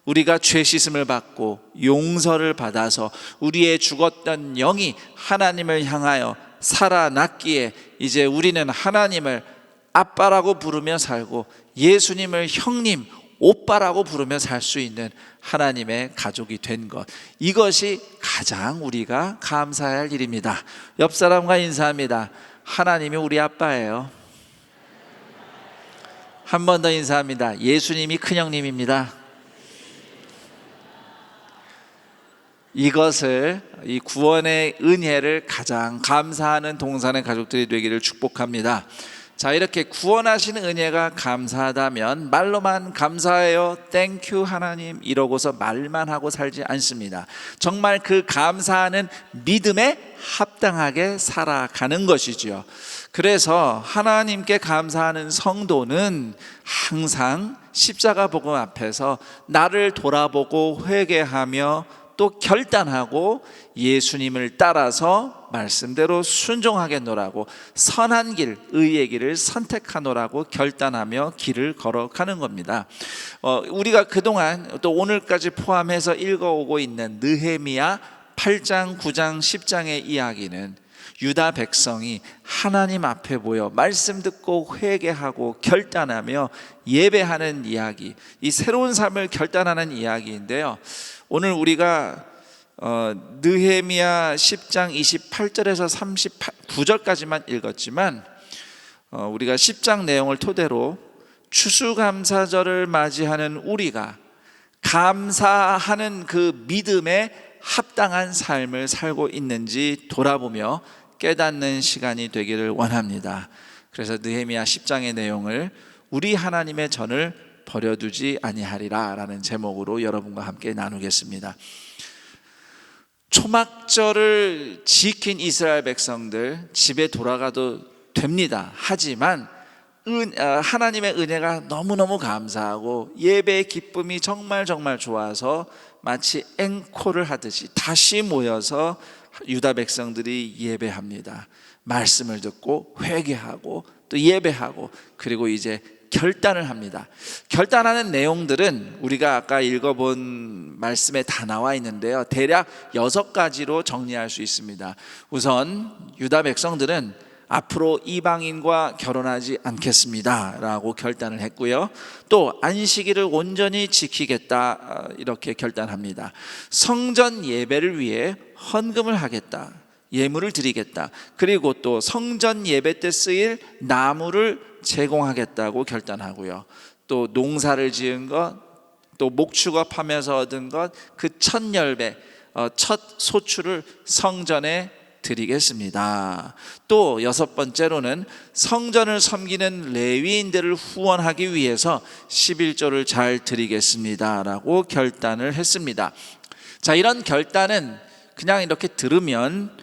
우리가 죄 씻음을 받고 용서를 받아서 우리의 죽었던 영이 하나님을 향하여 살아났기에 이제 우리는 하나님을 아빠라고 부르며 살고 예수님을 형님, 오빠라고 부르며 살 수 있는 하나님의 가족이 된 것, 이것이 가장 우리가 감사해야 할 일입니다. 옆 사람과 인사합니다. 하나님이 우리 아빠예요. 한 번 더 인사합니다. 예수님이 큰형님입니다. 이것을, 이 구원의 은혜를 가장 감사하는 동산의 가족들이 되기를 축복합니다. 자, 이렇게 구원하시는 은혜가 감사하다면 말로만 감사해요, 땡큐 하나님 이러고서 말만 하고 살지 않습니다. 정말 그 감사하는 믿음에 합당하게 살아가는 것이지요. 그래서 하나님께 감사하는 성도는 항상 십자가 복음 앞에서 나를 돌아보고 회개하며 또 결단하고 예수님을 따라서 말씀대로 순종하겠노라고, 선한 길, 의의 길을 선택하노라고 결단하며 길을 걸어가는 겁니다. 우리가 그동안 또 오늘까지 포함해서 읽어오고 있는 느헤미야 8장, 9장, 10장의 이야기는 유다 백성이 하나님 앞에 모여 말씀 듣고 회개하고 결단하며 예배하는 이야기, 이 새로운 삶을 결단하는 이야기인데요. 오늘 우리가 느헤미야 10장 28절에서 39절까지만 읽었지만 우리가 10장 내용을 토대로 추수감사절을 맞이하는 우리가 감사하는 그 믿음에 합당한 삶을 살고 있는지 돌아보며 깨닫는 시간이 되기를 원합니다. 그래서 느헤미야 10장의 내용을 우리 하나님의 전을 버려두지 아니하리라 라는 제목으로 여러분과 함께 나누겠습니다. 초막절을 지킨 이스라엘 백성들 집에 돌아가도 됩니다. 하지만 하나님의 은혜가 너무너무 감사하고 예배의 기쁨이 정말 좋아서 마치 앵콜을 하듯이 다시 모여서 유다 백성들이 예배합니다. 말씀을 듣고 회개하고 또 예배하고, 그리고 이제 결단을 합니다. 결단하는 내용들은 우리가 아까 읽어본 말씀에 다 나와 있는데요, 대략 6가지로 정리할 수 있습니다. 우선 유다 백성들은 앞으로 이방인과 결혼하지 않겠습니다 라고 결단을 했고요, 또 안식일을 온전히 지키겠다 이렇게 결단합니다. 성전 예배를 위해 헌금을 하겠다, 예물을 드리겠다, 그리고 또 성전 예배 때 쓰일 나무를 제공하겠다고 결단하고요, 또 농사를 지은 것, 또 목축업하면서 얻은 것, 그 첫 열매, 첫 소출을 성전에 드리겠습니다. 또 6번째로는 성전을 섬기는 레위인들을 후원하기 위해서 11조를 잘 드리겠습니다 라고 결단을 했습니다. 자, 이런 결단은 그냥 이렇게 들으면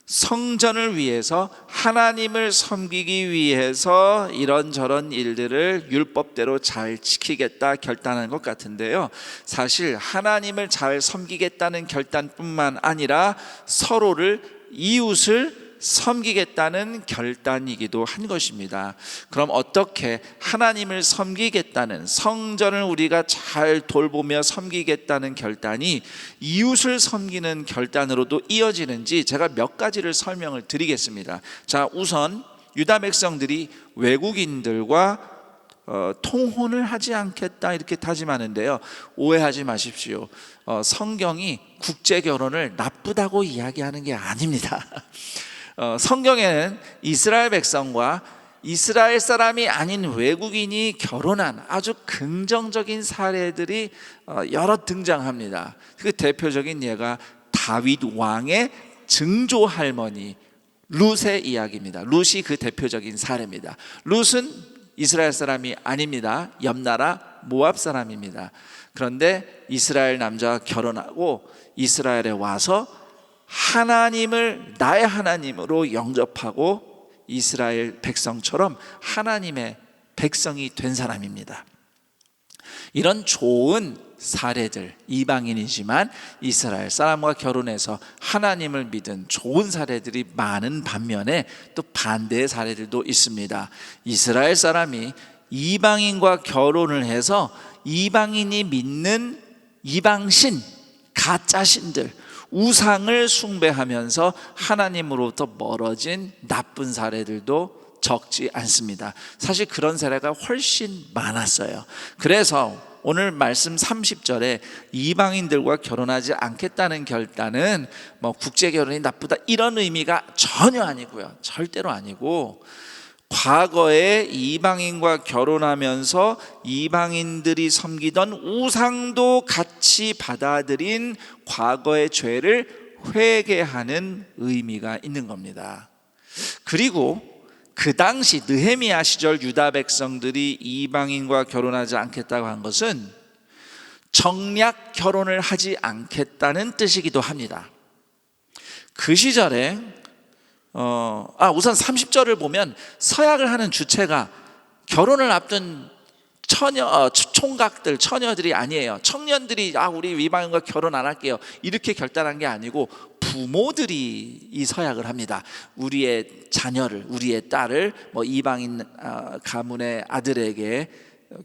성전을 위해서, 하나님을 섬기기 위해서 이런저런 일들을 율법대로 잘 지키겠다 결단한 것 같은데요, 사실 하나님을 잘 섬기겠다는 결단뿐만 아니라 서로를, 이웃을 섬기겠다는 결단이기도 한 것입니다. 그럼 어떻게 하나님을 섬기겠다는, 성전을 우리가 잘 돌보며 섬기겠다는 결단이 이웃을 섬기는 결단으로도 이어지는지 제가 몇 가지를 설명을 드리겠습니다. 자, 우선 유다 백성들이 외국인들과 통혼을 하지 않겠다 이렇게 다짐하는데요, 오해하지 마십시오. 성경이 국제 결혼을 나쁘다고 이야기하는 게 아닙니다. 성경에는 이스라엘 백성과 이스라엘 사람이 아닌 외국인이 결혼한 아주 긍정적인 사례들이 여러 등장합니다. 그 대표적인 예가 다윗 왕의 증조 할머니 룻의 이야기입니다. 룻이 그 대표적인 사례입니다. 룻은 이스라엘 사람이 아닙니다. 옆나라 모압 사람입니다. 그런데 이스라엘 남자와 결혼하고 이스라엘에 와서 하나님을 나의 하나님으로 영접하고 이스라엘 백성처럼 하나님의 백성이 된 사람입니다. 이런 좋은 사례들, 이방인이지만 이스라엘 사람과 결혼해서 하나님을 믿은 좋은 사례들이 많은 반면에 또 반대의 사례들도 있습니다. 이스라엘 사람이 이방인과 결혼을 해서 이방인이 믿는 이방신, 가짜신들, 우상을 숭배하면서 하나님으로부터 멀어진 나쁜 사례들도 적지 않습니다. 사실 그런 사례가 훨씬 많았어요. 그래서 오늘 말씀 30절에 이방인들과 결혼하지 않겠다는 결단은 뭐 국제 결혼이 나쁘다 이런 의미가 전혀 아니고요. 절대로 아니고, 과거에 이방인과 결혼하면서 이방인들이 섬기던 우상도 같이 받아들인 과거의 죄를 회개하는 의미가 있는 겁니다. 그리고 그 당시 느헤미야 시절 유다 백성들이 이방인과 결혼하지 않겠다고 한 것은 정략 결혼을 하지 않겠다는 뜻이기도 합니다. 그 시절에 우선 30절을 보면 서약을 하는 주체가 결혼을 앞둔 총각들, 처녀들이 아니에요. 청년들이 우리 이방인과 결혼 안 할게요 이렇게 결단한 게 아니고 부모들이 이 서약을 합니다. 우리의 자녀를, 우리의 딸을 이방인 가문의 아들에게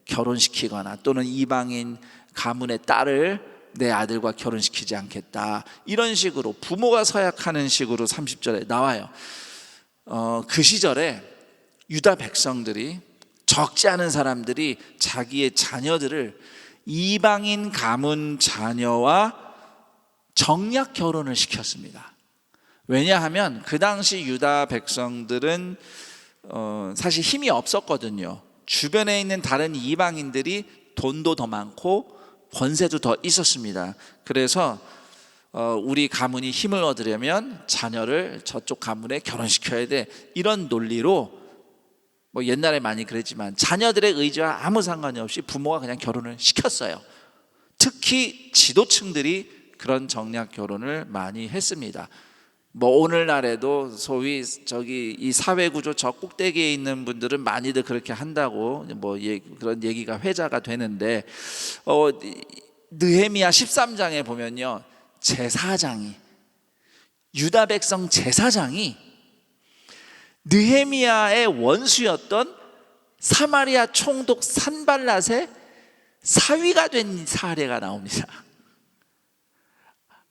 결혼시키거나 또는 이방인 가문의 딸을 내 아들과 결혼시키지 않겠다, 이런 식으로 부모가 서약하는 식으로 30절에 나와요. 그 시절에 유다 백성들이, 적지 않은 사람들이 자기의 자녀들을 이방인 가문 자녀와 정략 결혼을 시켰습니다. 왜냐하면 그 당시 유다 백성들은 사실 힘이 없었거든요. 주변에 있는 다른 이방인들이 돈도 더 많고 권세도 더 있었습니다. 그래서 우리 가문이 힘을 얻으려면 자녀를 저쪽 가문에 결혼시켜야 돼, 이런 논리로 옛날에 많이 그랬지만 자녀들의 의지와 아무 상관이 없이 부모가 그냥 결혼을 시켰어요. 특히 지도층들이 그런 정략 결혼을 많이 했습니다. 오늘날에도 소위 이 사회 구조 저 꼭대기에 있는 분들은 많이들 그렇게 한다고 그런 얘기가 회자가 되는데, 느헤미야 13장에 보면요, 제사장이, 유다 백성 제사장이 느헤미야의 원수였던 사마리아 총독 산발랏의 사위가 된 사례가 나옵니다.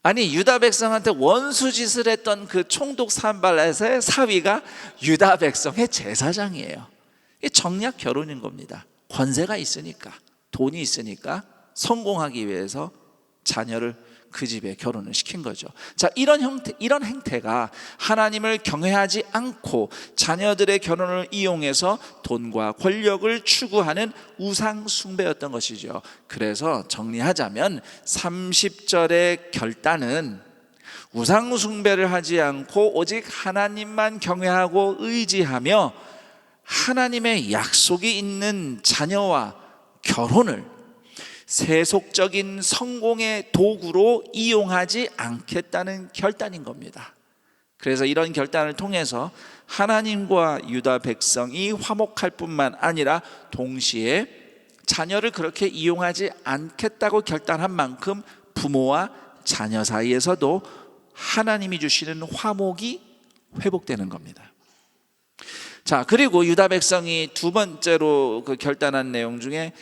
아니, 유다 백성한테 원수짓을 했던 그 총독 산발랏의 사위가 유다 백성의 제사장이에요. 이게 정략 결혼인 겁니다. 권세가 있으니까, 돈이 있으니까 성공하기 위해서 자녀를 그 집에 결혼을 시킨 거죠. 자, 이런 행태가 하나님을 경외하지 않고 자녀들의 결혼을 이용해서 돈과 권력을 추구하는 우상 숭배였던 것이죠. 그래서 정리하자면 30절의 결단은 우상 숭배를 하지 않고 오직 하나님만 경외하고 의지하며 하나님의 약속이 있는 자녀와 결혼을 세속적인 성공의 도구로 이용하지 않겠다는 결단인 겁니다. 그래서 이런 결단을 통해서 하나님과 유다 백성이 화목할 뿐만 아니라 동시에 자녀를 그렇게 이용하지 않겠다고 결단한 만큼 부모와 자녀 사이에서도 하나님이 주시는 화목이 회복되는 겁니다. 자, 그리고 유다 백성이 두 번째로 결단한 내용 중에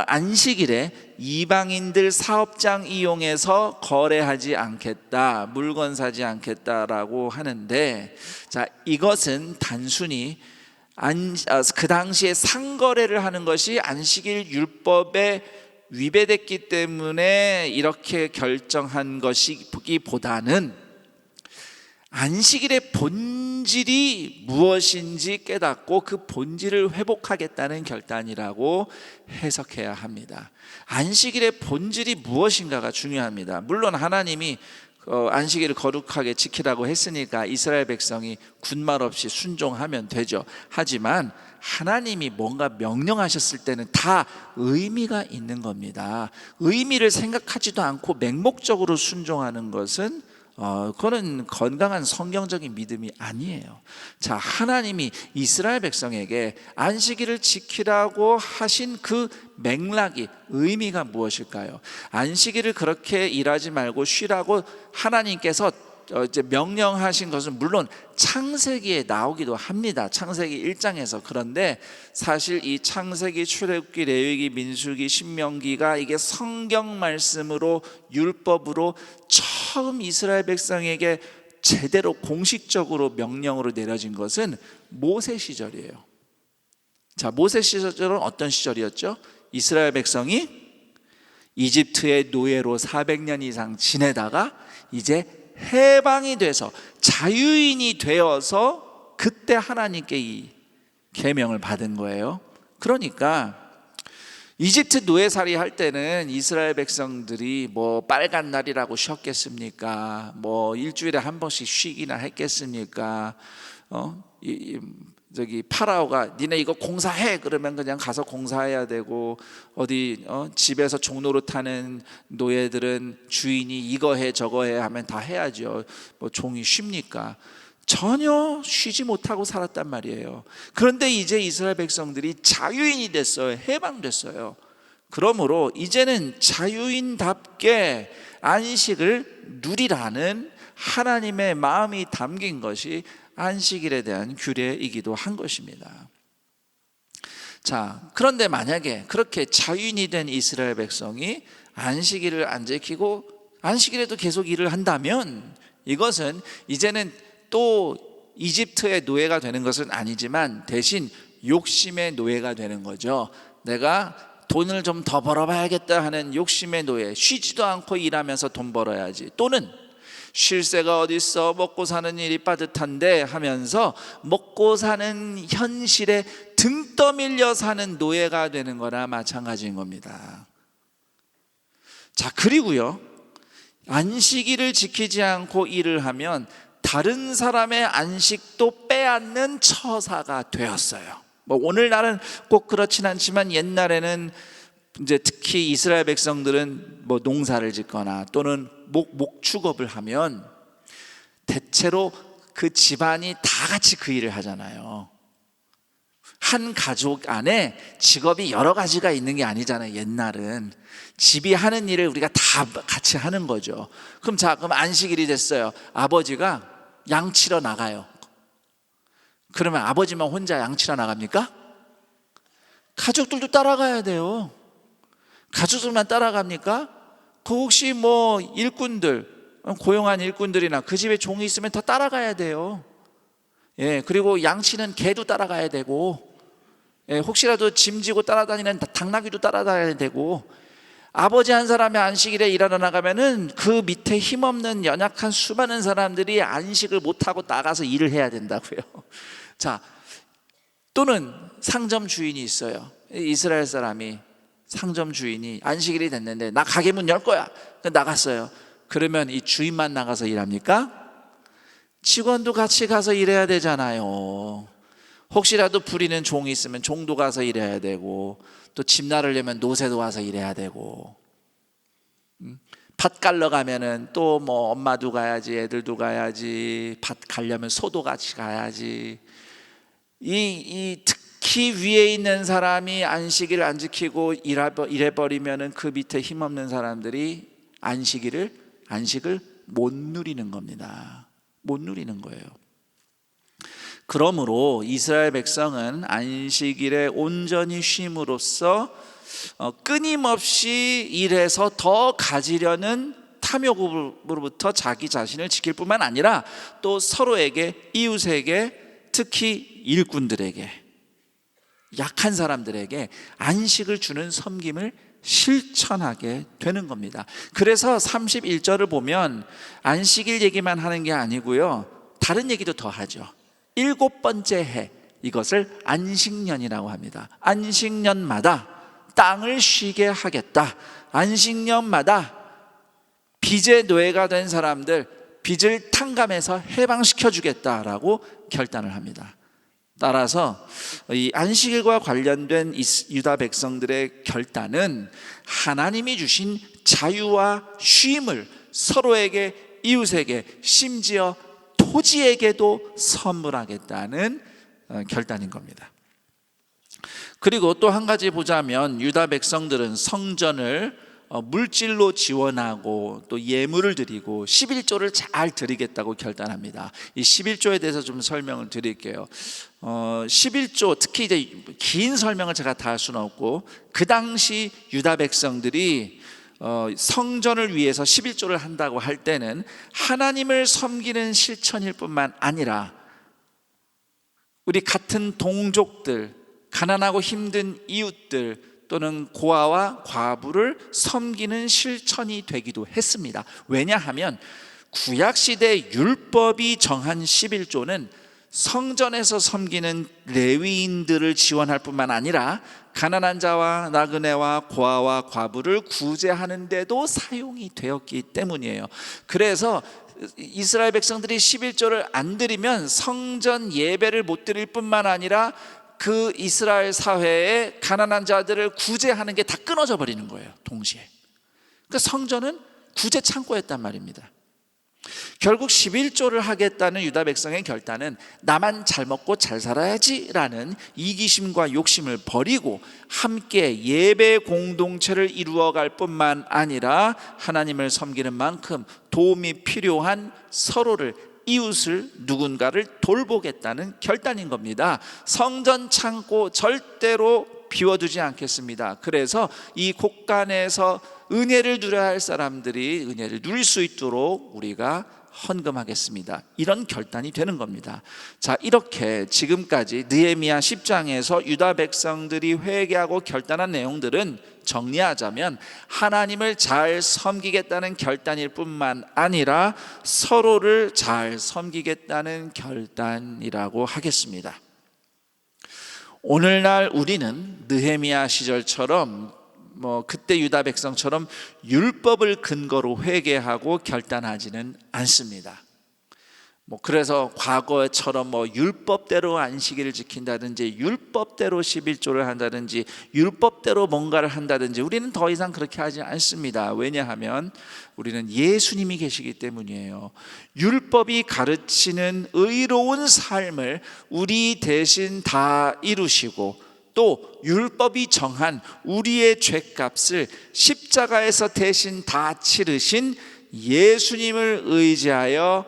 안식일에 이방인들 사업장 이용해서 거래하지 않겠다, 물건 사지 않겠다라고 하는데, 자, 이것은 단순히 그 당시에 상거래를 하는 것이 안식일 율법에 위배됐기 때문에 이렇게 결정한 것이기보다는 안식일의 본질이 무엇인지 깨닫고 그 본질을 회복하겠다는 결단이라고 해석해야 합니다. 안식일의 본질이 무엇인가가 중요합니다. 물론 하나님이 안식일을 거룩하게 지키라고 했으니까 이스라엘 백성이 군말 없이 순종하면 되죠. 하지만 하나님이 뭔가 명령하셨을 때는 다 의미가 있는 겁니다. 의미를 생각하지도 않고 맹목적으로 순종하는 것은 그거는 건강한 성경적인 믿음이 아니에요. 자, 하나님이 이스라엘 백성에게 안식일을 지키라고 하신 그 맥락이, 의미가 무엇일까요? 안식일을 그렇게 일하지 말고 쉬라고 하나님께서 이제 명령하신 것은 물론 창세기에 나오기도 합니다. 창세기 1장에서. 그런데 사실 이 창세기, 출애굽기, 레위기, 민수기, 신명기가 이게 성경 말씀으로, 율법으로 처음 이스라엘 백성에게 제대로 공식적으로 명령으로 내려진 것은 모세 시절이에요. 자, 모세 시절은 어떤 시절이었죠? 이스라엘 백성이 이집트의 노예로 400년 이상 지내다가 이제 해방이 돼서 자유인이 되어서 그때 하나님께 이 계명을 받은 거예요. 그러니까 이집트 노예살이 할 때는 이스라엘 백성들이 뭐 빨간 날이라고 쉬었겠습니까? 뭐 일주일에 한 번씩 쉬기나 했겠습니까? 저기 파라오가 니네 이거 공사해 그러면 그냥 가서 공사해야 되고, 어디 집에서 종노릇하는 노예들은 주인이 이거 해 저거 해 하면 다 해야죠. 뭐 종이 쉽니까? 전혀 쉬지 못하고 살았단 말이에요. 그런데 이제 이스라엘 백성들이 자유인이 됐어요. 해방됐어요. 그러므로 이제는 자유인답게 안식을 누리라는 하나님의 마음이 담긴 것이 안식일에 대한 규례이기도 한 것입니다. 자, 그런데 만약에 그렇게 자유인이 된 이스라엘 백성이 안식일을 안 지키고 안식일에도 계속 일을 한다면 이것은 이제는 또 이집트의 노예가 되는 것은 아니지만 대신 욕심의 노예가 되는 거죠. 내가 돈을 좀 더 벌어봐야겠다 하는 욕심의 노예, 쉬지도 않고 일하면서 돈 벌어야지, 또는 쉴 새가 어딨어, 먹고 사는 일이 빠듯한데 하면서 먹고 사는 현실에 등 떠밀려 사는 노예가 되는 거나 마찬가지인 겁니다. 자, 그리고요, 안식일을 지키지 않고 일을 하면 다른 사람의 안식도 빼앗는 처사가 되었어요. 뭐 오늘날은 꼭 그렇진 않지만 옛날에는 이제 특히 이스라엘 백성들은 뭐 농사를 짓거나 또는 목축업을 하면 대체로 그 집안이 다 같이 그 일을 하잖아요. 한 가족 안에 직업이 여러 가지가 있는 게 아니잖아요. 옛날은 집이 하는 일을 우리가 다 같이 하는 거죠. 그럼 안식일이 됐어요. 아버지가 양 치러 나가요. 그러면 아버지만 혼자 양 치러 나갑니까? 가족들도 따라가야 돼요. 가족들만 따라갑니까? 그 혹시 뭐 일꾼들, 고용한 일꾼들이나 그 집에 종이 있으면 다 따라가야 돼요. 예, 그리고 양치는 개도 따라가야 되고, 예, 혹시라도 짐지고 따라다니는 당나귀도 따라다녀야 되고, 아버지 한 사람이 안식일에 일하러 나가면은 그 밑에 힘없는 연약한 수많은 사람들이 안식을 못하고 나가서 일을 해야 된다고요. 자, 또는 상점 주인이 있어요. 이스라엘 사람이 상점 주인이 안식일이 됐는데 나 가게 문 열 거야. 나갔어요. 그러면 이 주인만 나가서 일합니까? 직원도 같이 가서 일해야 되잖아요. 혹시라도 부리는 종이 있으면 종도 가서 일해야 되고, 또 집 나르려면 노새도 와서 일해야 되고, 밭 갈러 가면은 또 뭐 엄마도 가야지, 애들도 가야지, 밭 가려면 소도 같이 가야지. 특히 위에 있는 사람이 안식일을 안 지키고 일해버리면은 그 밑에 힘없는 사람들이 안식을 못 누리는 겁니다. 못 누리는 거예요. 그러므로 이스라엘 백성은 안식일에 온전히 쉼으로써 끊임없이 일해서 더 가지려는 탐욕으로부터 자기 자신을 지킬 뿐만 아니라 또 서로에게, 이웃에게, 특히 일꾼들에게, 약한 사람들에게 안식을 주는 섬김을 실천하게 되는 겁니다. 그래서 31절을 보면 안식일 얘기만 하는 게 아니고요, 다른 얘기도 더 하죠. 7번째 해, 이것을 안식년이라고 합니다. 안식년마다 땅을 쉬게 하겠다. 안식년마다 빚의 노예가 된 사람들 빚을 탕감해서 해방시켜 주겠다라고 결단을 합니다. 따라서 이 안식일과 관련된 유다 백성들의 결단은 하나님이 주신 자유와 쉼을 서로에게, 이웃에게, 심지어 토지에게도 선물하겠다는 결단인 겁니다. 그리고 또 한 가지 보자면 유다 백성들은 성전을 물질로 지원하고 또 예물을 드리고 11조를 잘 드리겠다고 결단합니다. 이 11조에 대해서 좀 설명을 드릴게요. 11조, 특히 이제 긴 설명을 제가 다 할 수는 없고, 그 당시 유다 백성들이 성전을 위해서 11조를 한다고 할 때는 하나님을 섬기는 실천일 뿐만 아니라 우리 같은 동족들, 가난하고 힘든 이웃들 또는 고아와 과부를 섬기는 실천이 되기도 했습니다. 왜냐하면 구약시대 율법이 정한 11조는 성전에서 섬기는 레위인들을 지원할 뿐만 아니라 가난한 자와 나그네와 고아와 과부를 구제하는 데도 사용이 되었기 때문이에요. 그래서 이스라엘 백성들이 11조를 안 드리면 성전 예배를 못 드릴 뿐만 아니라 그 이스라엘 사회의 가난한 자들을 구제하는 게 다 끊어져 버리는 거예요, 동시에. 그러니까 성전은 구제 창고였단 말입니다. 결국 11조를 하겠다는 유다 백성의 결단은 나만 잘 먹고 잘 살아야지라는 이기심과 욕심을 버리고 함께 예배 공동체를 이루어갈 뿐만 아니라 하나님을 섬기는 만큼 도움이 필요한 서로를, 이웃을, 누군가를 돌보겠다는 결단인 겁니다. 성전 창고 절대로 비워두지 않겠습니다. 그래서 이 곳간에서 은혜를 누려야 할 사람들이 은혜를 누릴 수 있도록 우리가 헌금하겠습니다. 이런 결단이 되는 겁니다. 자, 이렇게 지금까지 느헤미야 10장에서 유다 백성들이 회개하고 결단한 내용들은 정리하자면 하나님을 잘 섬기겠다는 결단일 뿐만 아니라 서로를 잘 섬기겠다는 결단이라고 하겠습니다. 오늘날 우리는 느헤미야 시절처럼 그때 유다 백성처럼 율법을 근거로 회개하고 결단하지는 않습니다. 그래서 과거처럼 율법대로 안식일을 지킨다든지 율법대로 11조를 한다든지 율법대로 뭔가를 한다든지 우리는 더 이상 그렇게 하지 않습니다. 왜냐하면 우리는 예수님이 계시기 때문이에요. 율법이 가르치는 의로운 삶을 우리 대신 다 이루시고 또 율법이 정한 우리의 죄값을 십자가에서 대신 다 치르신 예수님을 의지하여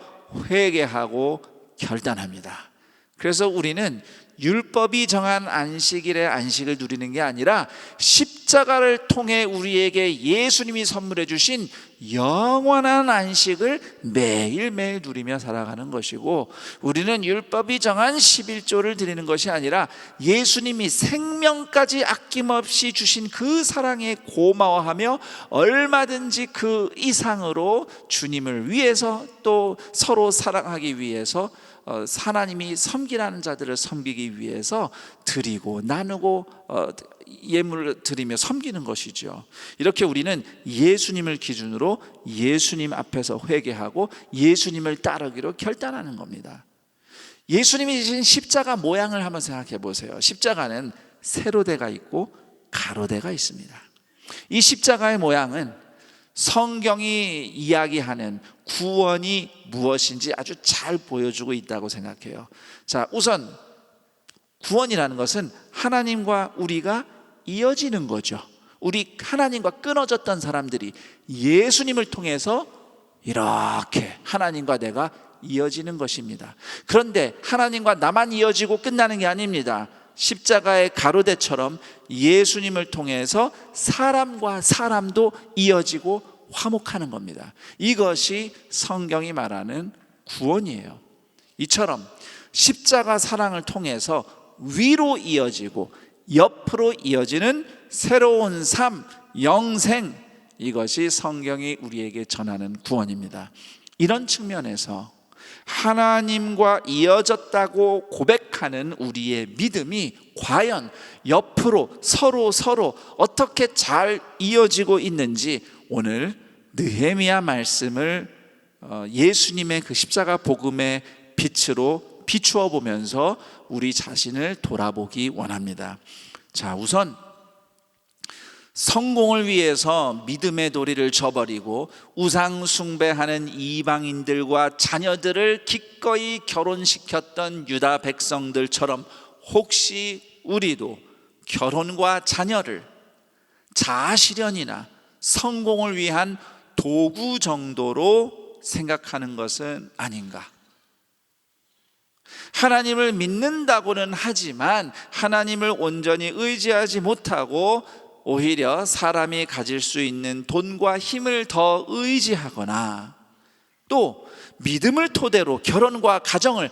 회개하고 결단합니다. 그래서 우리는 율법이 정한 안식일의 안식을 누리는 게 아니라 십자가를 통해 우리에게 예수님이 선물해 주신 영원한 안식을 매일매일 누리며 살아가는 것이고, 우리는 율법이 정한 11조를 드리는 것이 아니라 예수님이 생명까지 아낌없이 주신 그 사랑에 고마워하며 얼마든지 그 이상으로 주님을 위해서 또 서로 사랑하기 위해서 하나님이 섬기라는 자들을 섬기기 위해서 드리고 나누고 예물을 드리며 섬기는 것이죠. 이렇게 우리는 예수님을 기준으로 예수님 앞에서 회개하고 예수님을 따르기로 결단하는 겁니다. 예수님이 지신 십자가 모양을 한번 생각해 보세요. 십자가는 세로대가 있고 가로대가 있습니다. 이 십자가의 모양은 성경이 이야기하는 구원이 무엇인지 아주 잘 보여주고 있다고 생각해요. 자, 우선 구원이라는 것은 하나님과 우리가 이어지는 거죠. 우리 하나님과 끊어졌던 사람들이 예수님을 통해서 이렇게 하나님과 내가 이어지는 것입니다. 그런데 하나님과 나만 이어지고 끝나는 게 아닙니다. 십자가의 가로대처럼 예수님을 통해서 사람과 사람도 이어지고 화목하는 겁니다. 이것이 성경이 말하는 구원이에요. 이처럼 십자가 사랑을 통해서 위로 이어지고 옆으로 이어지는 새로운 삶, 영생, 이것이 성경이 우리에게 전하는 구원입니다. 이런 측면에서 하나님과 이어졌다고 고백하는 우리의 믿음이 과연 옆으로 서로 어떻게 잘 이어지고 있는지 오늘 느헤미야 말씀을 예수님의 그 십자가 복음의 빛으로 비추어 보면서 우리 자신을 돌아보기 원합니다. 자, 우선 성공을 위해서 믿음의 도리를 저버리고 우상 숭배하는 이방인들과 자녀들을 기꺼이 결혼시켰던 유다 백성들처럼 혹시 우리도 결혼과 자녀를 자아실현이나 성공을 위한 도구 정도로 생각하는 것은 아닌가? 하나님을 믿는다고는 하지만 하나님을 온전히 의지하지 못하고 오히려 사람이 가질 수 있는 돈과 힘을 더 의지하거나 또 믿음을 토대로 결혼과 가정을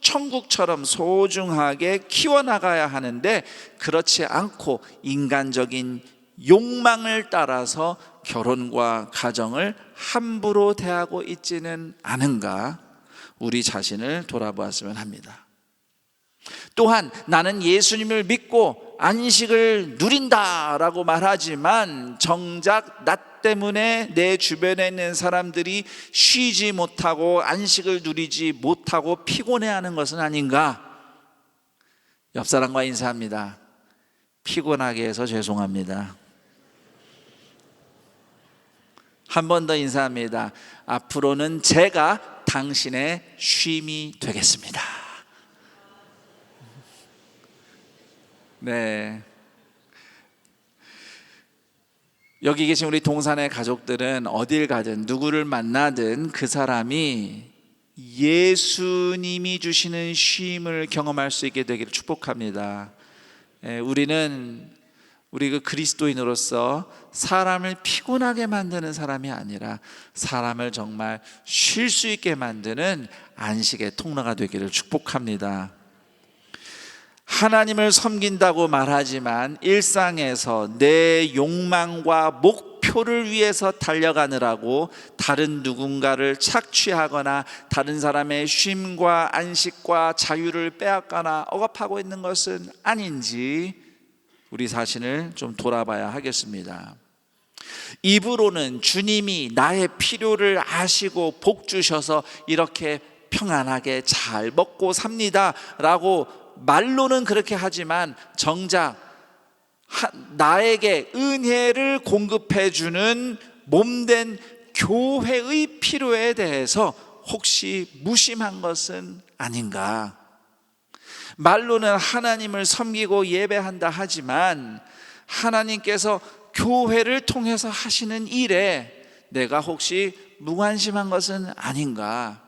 천국처럼 소중하게 키워나가야 하는데 그렇지 않고 인간적인 욕망을 따라서 결혼과 가정을 함부로 대하고 있지는 않은가? 우리 자신을 돌아보았으면 합니다. 또한 나는 예수님을 믿고 안식을 누린다라고 말하지만 정작 나 때문에 내 주변에 있는 사람들이 쉬지 못하고 안식을 누리지 못하고 피곤해하는 것은 아닌가? 옆 사람과 인사합니다. 피곤하게 해서 죄송합니다. 한 번 더 인사합니다. 앞으로는 제가 당신의 쉼이 되겠습니다. 네. 여기 계신 우리 동산의 가족들은 어딜 가든 누구를 만나든 그 사람이 예수님이 주시는 쉼을 경험할 수 있게 되기를 축복합니다. 우리 그 그리스도인으로서 사람을 피곤하게 만드는 사람이 아니라 사람을 정말 쉴 수 있게 만드는 안식의 통로가 되기를 축복합니다. 하나님을 섬긴다고 말하지만 일상에서 내 욕망과 목표를 위해서 달려가느라고 다른 누군가를 착취하거나 다른 사람의 쉼과 안식과 자유를 빼앗거나 억압하고 있는 것은 아닌지 우리 자신을 좀 돌아봐야 하겠습니다. 입으로는 주님이 나의 필요를 아시고 복 주셔서 이렇게 평안하게 잘 먹고 삽니다 라고 말로는 그렇게 하지만 정작 나에게 은혜를 공급해 주는 몸된 교회의 필요에 대해서 혹시 무심한 것은 아닌가? 말로는 하나님을 섬기고 예배한다 하지만 하나님께서 교회를 통해서 하시는 일에 내가 혹시 무관심한 것은 아닌가?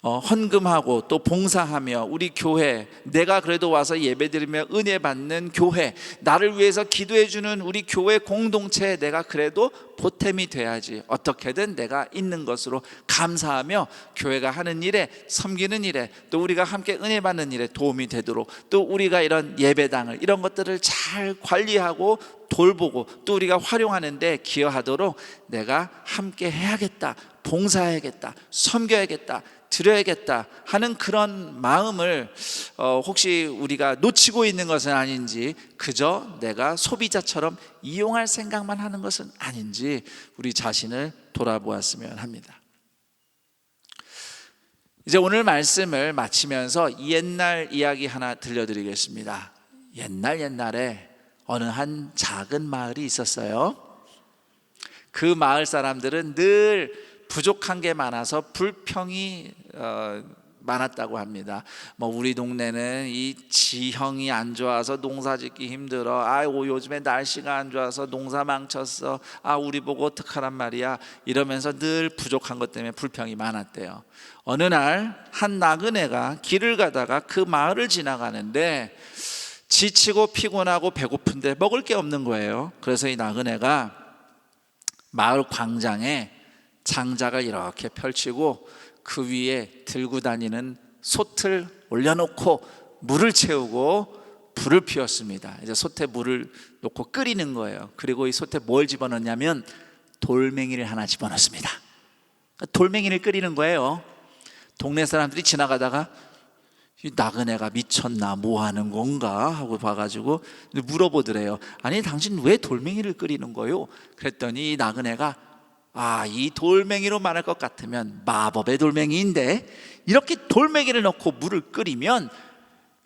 헌금하고 또 봉사하며 우리 교회, 내가 그래도 와서 예배드리며 은혜 받는 교회, 나를 위해서 기도해 주는 우리 교회 공동체에 내가 그래도 보탬이 돼야지. 어떻게든 내가 있는 것으로 감사하며 교회가 하는 일에, 섬기는 일에, 또 우리가 함께 은혜 받는 일에 도움이 되도록, 또 우리가 이런 예배당을, 이런 것들을 잘 관리하고 돌보고 또 우리가 활용하는데 기여하도록 내가 함께 해야겠다, 봉사해야겠다, 섬겨야겠다, 드려야겠다 하는 그런 마음을 혹시 우리가 놓치고 있는 것은 아닌지, 그저 내가 소비자처럼 이용할 생각만 하는 것은 아닌지 우리 자신을 돌아보았으면 합니다. 이제 오늘 말씀을 마치면서 옛날 이야기 하나 들려드리겠습니다. 옛날에 어느 한 작은 마을이 있었어요. 그 마을 사람들은 늘 부족한 게 많아서 불평이 많았다고 합니다. 우리 동네는 이 지형이 안 좋아서 농사짓기 힘들어. 요즘에 날씨가 안 좋아서 농사 망쳤어. 우리 보고 어떡하란 말이야. 이러면서 늘 부족한 것 때문에 불평이 많았대요. 어느 날 한 나그네가 길을 가다가 그 마을을 지나가는데 지치고 피곤하고 배고픈데 먹을 게 없는 거예요. 그래서 이 나그네가 마을 광장에 장작을 이렇게 펼치고 그 위에 들고 다니는 솥을 올려놓고 물을 채우고 불을 피웠습니다. 이제 솥에 물을 놓고 끓이는 거예요. 그리고 이 솥에 뭘 집어넣냐면 돌멩이를 하나 집어넣습니다. 돌멩이를 끓이는 거예요. 동네 사람들이 지나가다가 이 나그네가 미쳤나 뭐 하는 건가 하고 봐가지고 물어보더래요. 아니 당신 왜 돌멩이를 끓이는 거요? 그랬더니 이 나그네가 이 돌멩이로 말할 것 같으면 마법의 돌멩이인데 이렇게 돌멩이를 넣고 물을 끓이면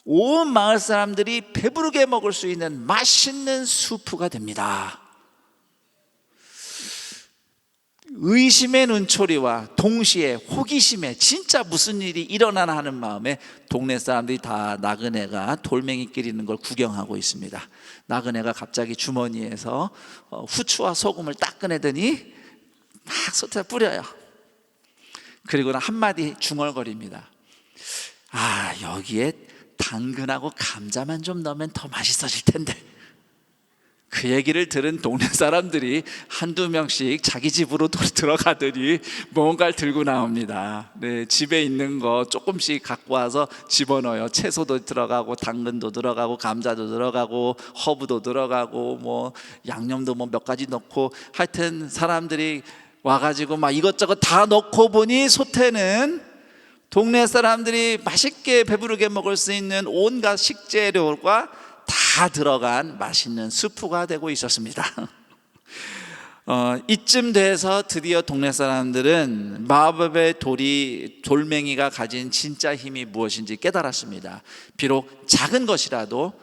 온 마을 사람들이 배부르게 먹을 수 있는 맛있는 수프가 됩니다. 의심의 눈초리와 동시에 호기심에 진짜 무슨 일이 일어나나 하는 마음에 동네 사람들이 다 나그네가 돌멩이 끓이는 걸 구경하고 있습니다. 나그네가 갑자기 주머니에서 후추와 소금을 딱 꺼내더니 막 솥에 뿌려요. 그리고는 한마디 중얼거립니다. 여기에 당근하고 감자만 좀 넣으면 더 맛있어질 텐데. 그 얘기를 들은 동네 사람들이 한두 명씩 자기 집으로 들어가더니 뭔가를 들고 나옵니다. 네, 집에 있는 거 조금씩 갖고 와서 집어넣어요. 채소도 들어가고 당근도 들어가고 감자도 들어가고 허브도 들어가고 뭐 양념도 뭐 몇 가지 넣고 하여튼 사람들이 와가지고 막 이것저것 다 넣고 보니 솥에는 동네 사람들이 맛있게 배부르게 먹을 수 있는 온갖 식재료가 다 들어간 맛있는 수프가 되고 있었습니다. 이쯤 돼서 드디어 동네 사람들은 마법의 돌멩이가 가진 진짜 힘이 무엇인지 깨달았습니다. 비록 작은 것이라도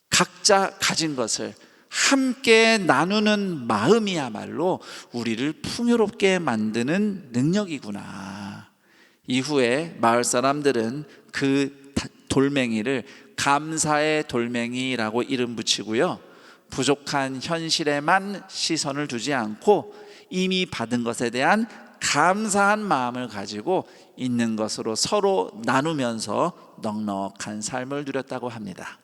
각자 가진 것을 함께 나누는 마음이야말로 우리를 풍요롭게 만드는 능력이구나. 이후에 마을 사람들은 그 돌멩이를 감사의 돌멩이라고 이름 붙이고요, 부족한 현실에만 시선을 두지 않고 이미 받은 것에 대한 감사한 마음을 가지고 있는 것으로 서로 나누면서 넉넉한 삶을 누렸다고 합니다.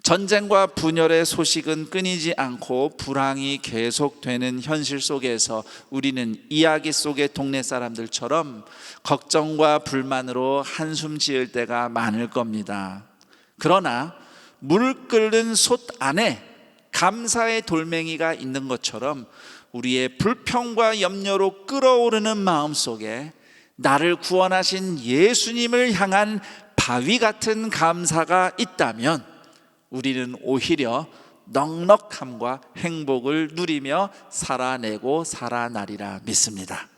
전쟁과 분열의 소식은 끊이지 않고 불황이 계속되는 현실 속에서 우리는 이야기 속의 동네 사람들처럼 걱정과 불만으로 한숨 지을 때가 많을 겁니다. 그러나 물 끓는 솥 안에 감사의 돌멩이가 있는 것처럼 우리의 불평과 염려로 끓어오르는 마음 속에 나를 구원하신 예수님을 향한 바위 같은 감사가 있다면 우리는 오히려 넉넉함과 행복을 누리며 살아내고 살아나리라 믿습니다.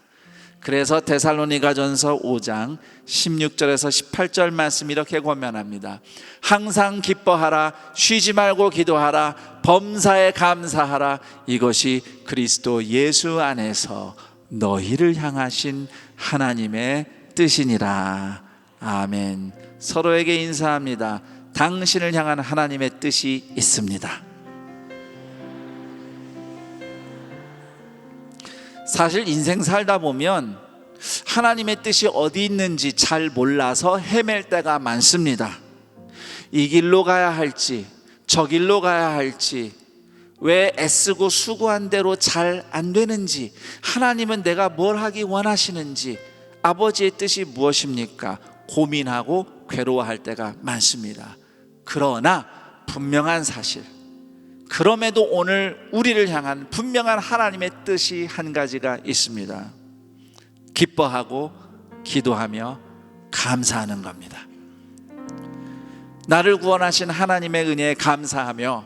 그래서 데살로니가전서 5장 16절에서 18절 말씀 이렇게 권면합니다. 항상 기뻐하라, 쉬지 말고 기도하라, 범사에 감사하라. 이것이 그리스도 예수 안에서 너희를 향하신 하나님의 뜻이니라. 아멘. 서로에게 인사합니다. 당신을 향한 하나님의 뜻이 있습니다. 사실 인생 살다 보면 하나님의 뜻이 어디 있는지 잘 몰라서 헤맬 때가 많습니다. 이 길로 가야 할지 저 길로 가야 할지, 왜 애쓰고 수고한 대로 잘 안 되는지, 하나님은 내가 뭘 하기 원하시는지, 아버지의 뜻이 무엇입니까? 고민하고 괴로워할 때가 많습니다. 그러나 분명한 사실, 그럼에도 오늘 우리를 향한 분명한 하나님의 뜻이 한 가지가 있습니다. 기뻐하고 기도하며 감사하는 겁니다. 나를 구원하신 하나님의 은혜에 감사하며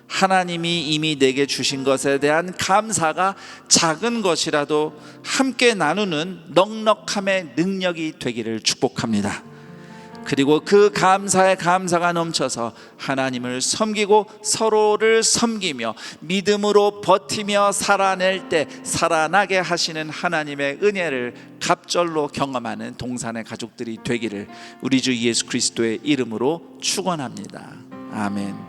하나님이 이미 내게 주신 것에 대한 감사가 작은 것이라도 함께 나누는 넉넉함의 능력이 되기를 축복합니다. 그리고 그 감사의 감사가 넘쳐서 하나님을 섬기고 서로를 섬기며 믿음으로 버티며 살아낼 때 살아나게 하시는 하나님의 은혜를 갑절로 경험하는 동산의 가족들이 되기를 우리 주 예수 그리스도의 이름으로 축원합니다. 아멘.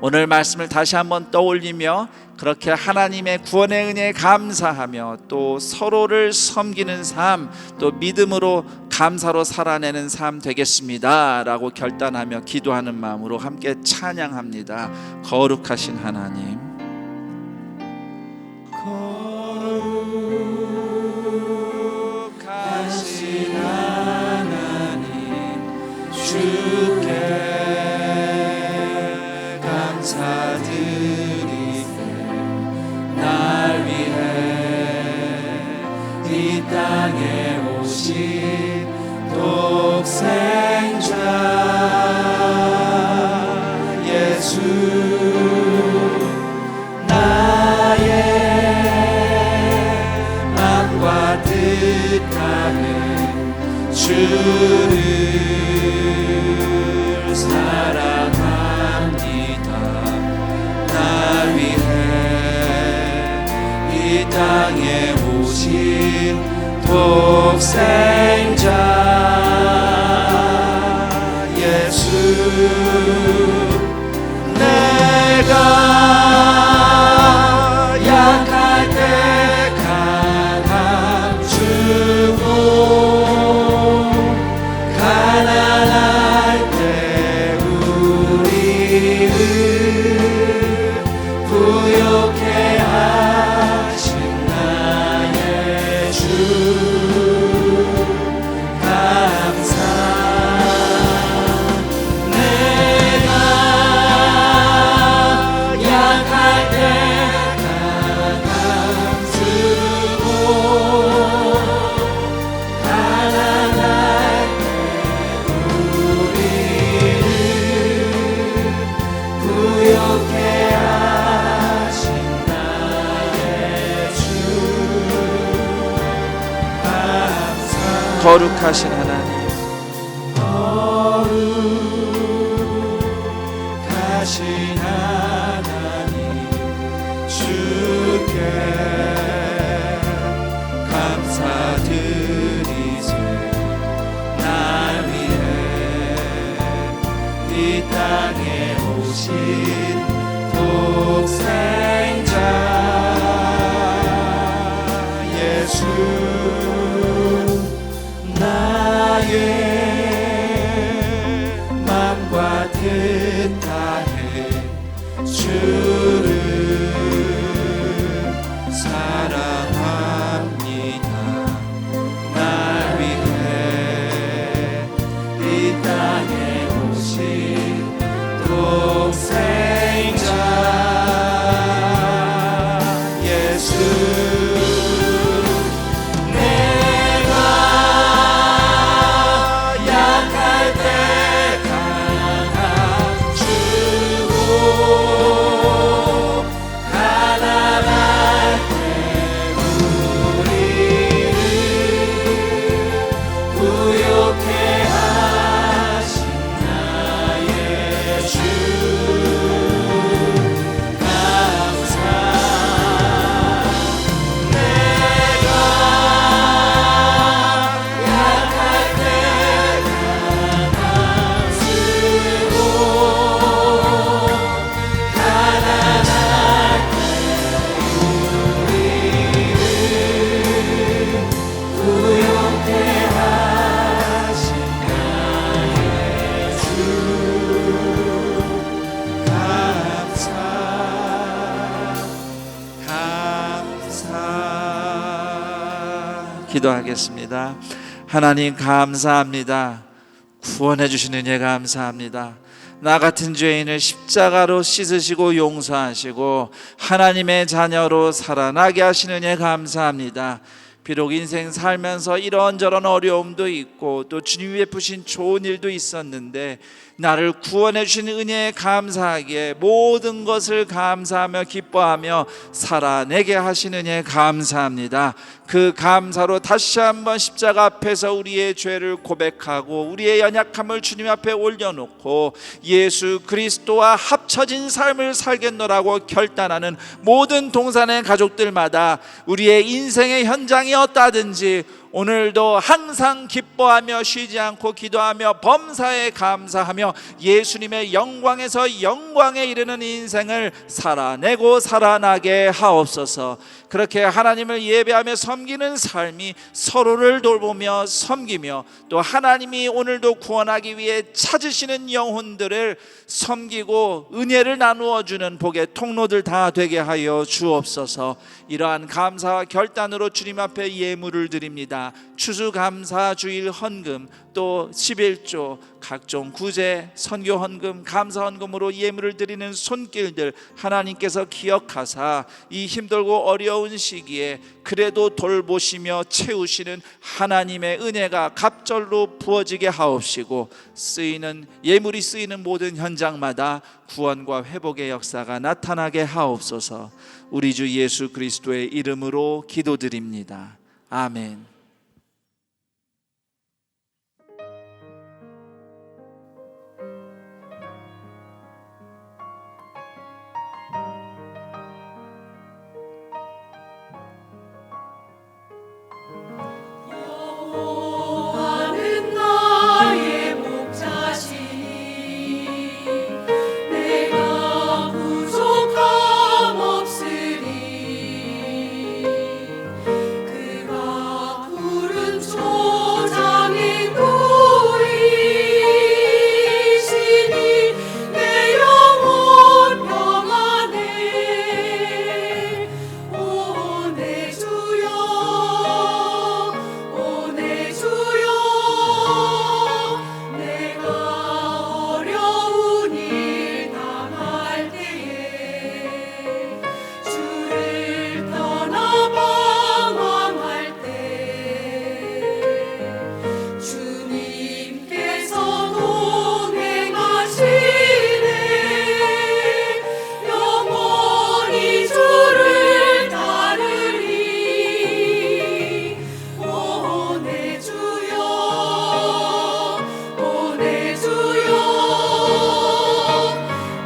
오늘 말씀을 다시 한번 떠올리며 그렇게 하나님의 구원의 은혜에 감사하며 또 서로를 섬기는 삶, 또 믿음으로 감사로 살아내는 삶 되겠습니다 라고 결단하며 기도하는 마음으로 함께 찬양합니다. 거룩하신 하나님, 거룩하신 하나님, 주께 감사드리네. 날 위해 땅에 오신 독생자 예수 나의 맘과 뜻하는 주를 사랑합니다. 나 위해 이 땅에 오신 독생자 예수 내가 약할 때 강함 주고 가난할 때 우리를 부욕해 하신 나의 주 감사 내가 약할 때 강함 주고 가난할 때 우리를 부욕해 하신 나의 주 감사 거룩하신 하나님 거룩하신 하나님 주께 감사드리세 날 위해 이 땅에 오신 독생자 예수 나의 맘과 뜻하는 주를 사랑합니다. 날 위해 이 땅에 오신 독생자 예수 내가 약할 때 강함 주고 가난할 때 우리를 부욕해 하신 나의 주 감사 내가 약할 때 강함 쓰고 가난할 때 우리를 부욕해 하신 나의 주 감사 기도하겠습니다. 하나님 감사합니다. 구원해 주신 은혜 감사합니다. 나 같은 죄인을 십자가로 씻으시고 용서하시고 하나님의 자녀로 살아나게 하시는 은혜 감사합니다. 비록 인생 살면서 이런저런 어려움도 있고 또 주님이 베푸신 좋은 일도 있었는데 나를 구원해 주신 은혜에 감사하기에 모든 것을 감사하며 기뻐하며 살아내게 하시는 은혜에 감사합니다. 그 감사로 다시 한번 십자가 앞에서 우리의 죄를 고백하고 우리의 연약함을 주님 앞에 올려놓고 예수 그리스도와 합쳐진 삶을 살겠노라고 결단하는 모든 동산의 가족들마다 우리의 인생의 현장이 어떠하든지 오늘도 항상 기뻐하며 쉬지 않고 기도하며 범사에 감사하며 예수님의 영광에서 영광에 이르는 인생을 살아내고 살아나게 하옵소서. 그렇게 하나님을 예배하며 섬기는 삶이 서로를 돌보며 섬기며 또 하나님이 오늘도 구원하기 위해 찾으시는 영혼들을 섬기고 은혜를 나누어 주는 복의 통로들 다 되게 하여 주옵소서. 이러한 감사와 결단으로 주님 앞에 예물을 드립니다. 추수감사 주일 헌금 또 11조 각종 구제 선교 헌금 감사 헌금으로 예물을 드리는 손길들 하나님께서 기억하사 이 힘들고 어려운 어려운 시기에 그래도 돌보시며 채우시는 하나님의 은혜가 갑절로 부어지게 하옵시고, 쓰이는 예물이 쓰이는 모든 현장마다 구원과 회복의 역사가 나타나게 하옵소서. 우리 주 예수 그리스도의 이름으로 기도드립니다. 아멘. 여호와는 나의 목자시니 내가 부족함 없으리. 그가 푸른 초장에 누이시니 내 영혼 평안해. 오 내 주여, 오 내 주여, 내가 어려운 일 당할 때에, 주를 떠나 방황할 때, 주님께서 동행하시네. 영원히 주를 따르리. 오 내 주여, 오 내 주여,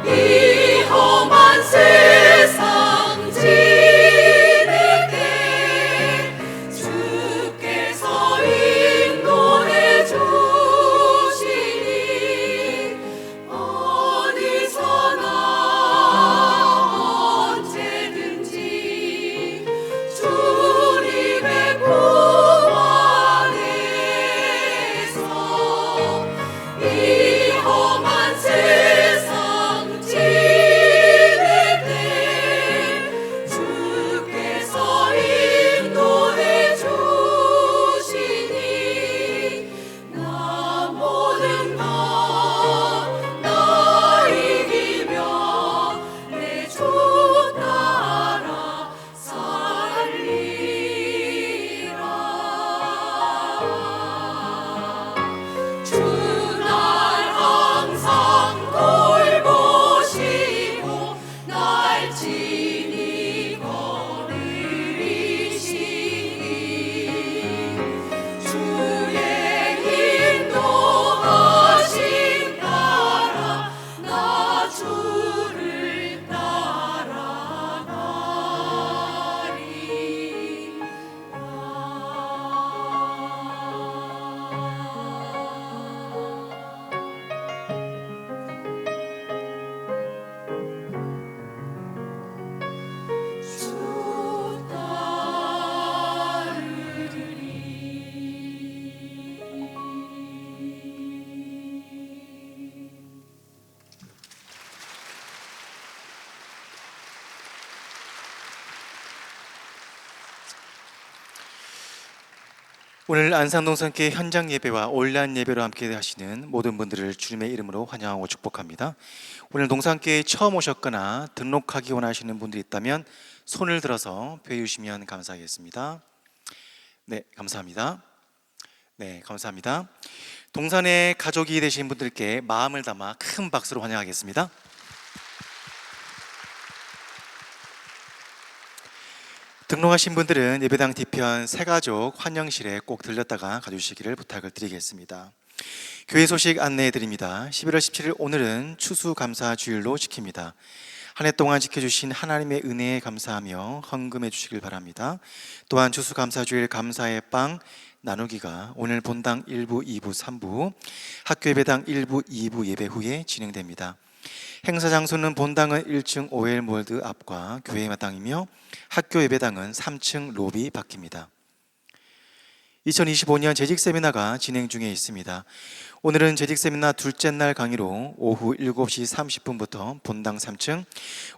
이 험한 세상 지낼 때 주께서 인도해 주시니, 어디서나 언제든지 주님의 품 안에서 이 험한 세상 지낼 때 주께서 인도해 주시니, 나 모든 것 다 이기며 내 주 따라 살리라. 주 날 항상 돌보시고 날 친히 거느리시니, 주의 인도하심 따라 나 주를 따라가리. 주 따르리. 오늘 안산동성교회 현장 예배와 온라인 예배로 함께 하시는 모든 분들을 주님의 이름으로 환영하고 축복합니다. 오늘 동산교회에 처음 오셨거나 등록하기 원하시는 분들이 있다면 손을 들어서 표해 주시면 감사하겠습니다. 네, 감사합니다. 네, 감사합니다. 동산의 가족이 되신 분들께 마음을 담아 큰 박수로 환영하겠습니다. 등록하신 분들은 예배당 뒤편 새가족 환영실에 꼭 들렸다가 가주시기를 부탁을 드리겠습니다. 교회 소식 안내해 드립니다. 11월 17일 오늘은 추수감사 주일로 지킵니다. 한 해 동안 지켜주신 하나님의 은혜에 감사하며 헌금해 주시길 바랍니다. 또한 추수감사 주일 감사의 빵 나누기가 오늘 본당 1부, 2부, 3부, 학교 예배당 1부, 2부 예배 후에 진행됩니다. 행사 장소는 본당은 1층 오엘 몰드 앞과 교회 마당이며 학교 예배당은 3층 로비 밖입니다. 2025년 재직 세미나가 진행 중에 있습니다. 오늘은 재직 세미나 둘째 날 강의로 오후 7시 30분부터 본당 3층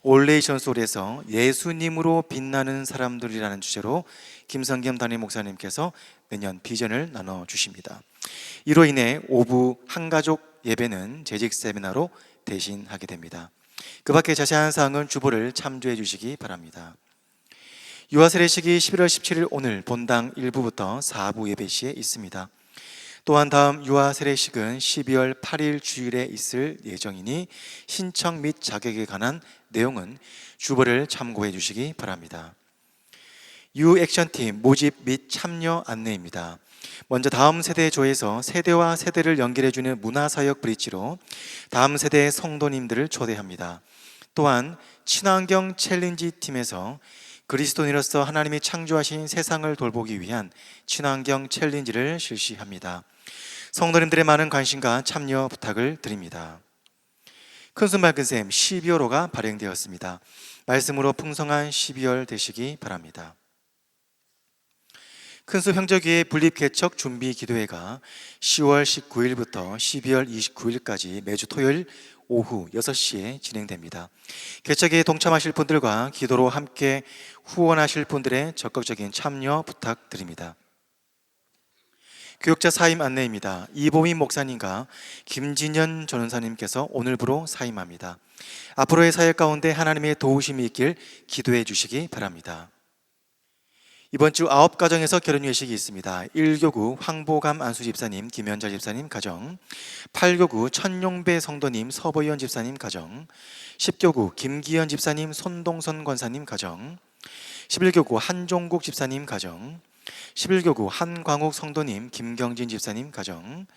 올레이션솔에서 예수님으로 빛나는 사람들이라는 주제로 김성겸 담임 목사님께서 내년 비전을 나눠주십니다. 이로 인해 오후 한가족 예배는 재직 세미나로 대신하게 됩니다. 그 밖에 자세한 사항은 주보를 참조해 주시기 바랍니다. 유아 세례식이 11월 17일 오늘 본당 1부부터 4부 예배 시에 있습니다. 또한 다음 유아 세례식은 12월 8일 주일에 있을 예정이니 신청 및 자격에 관한 내용은 주보를 참고해 주시기 바랍니다. 유액션팀 모집 및 참여 안내입니다. 먼저 다음 세대 조에서 세대와 세대를 연결해주는 문화사역 브릿지로 다음 세대의 성도님들을 초대합니다. 또한 친환경 챌린지 팀에서 그리스도인으로서 하나님이 창조하신 세상을 돌보기 위한 친환경 챌린지를 실시합니다. 성도님들의 많은 관심과 참여 부탁을 드립니다. 큰손 밝은 샘 12월호가 발행되었습니다. 말씀으로 풍성한 12월 되시기 바랍니다. 큰수 형제교회 분립개척 준비 기도회가 10월 19일부터 12월 29일까지 매주 토요일 오후 6시에 진행됩니다. 개척에 동참하실 분들과 기도로 함께 후원하실 분들의 적극적인 참여 부탁드립니다. 교육자 사임 안내입니다. 이보민 목사님과 김진현 전원사님께서 오늘부로 사임합니다. 앞으로의 사역 가운데 하나님의 도우심이 있길 기도해 주시기 바랍니다. 이번 주 9가정에서 결혼 예식이 있습니다. 1교구 황보감 안수 집사님, 김현자 집사님 가정, 8교구 천용배 성도님, 서보현 집사님 가정, 10교구 김기현 집사님, 손동선 권사님 가정, 11교구 한종국 집사님 가정, 11교구 한광욱 성도님, 김경진 집사님 가정,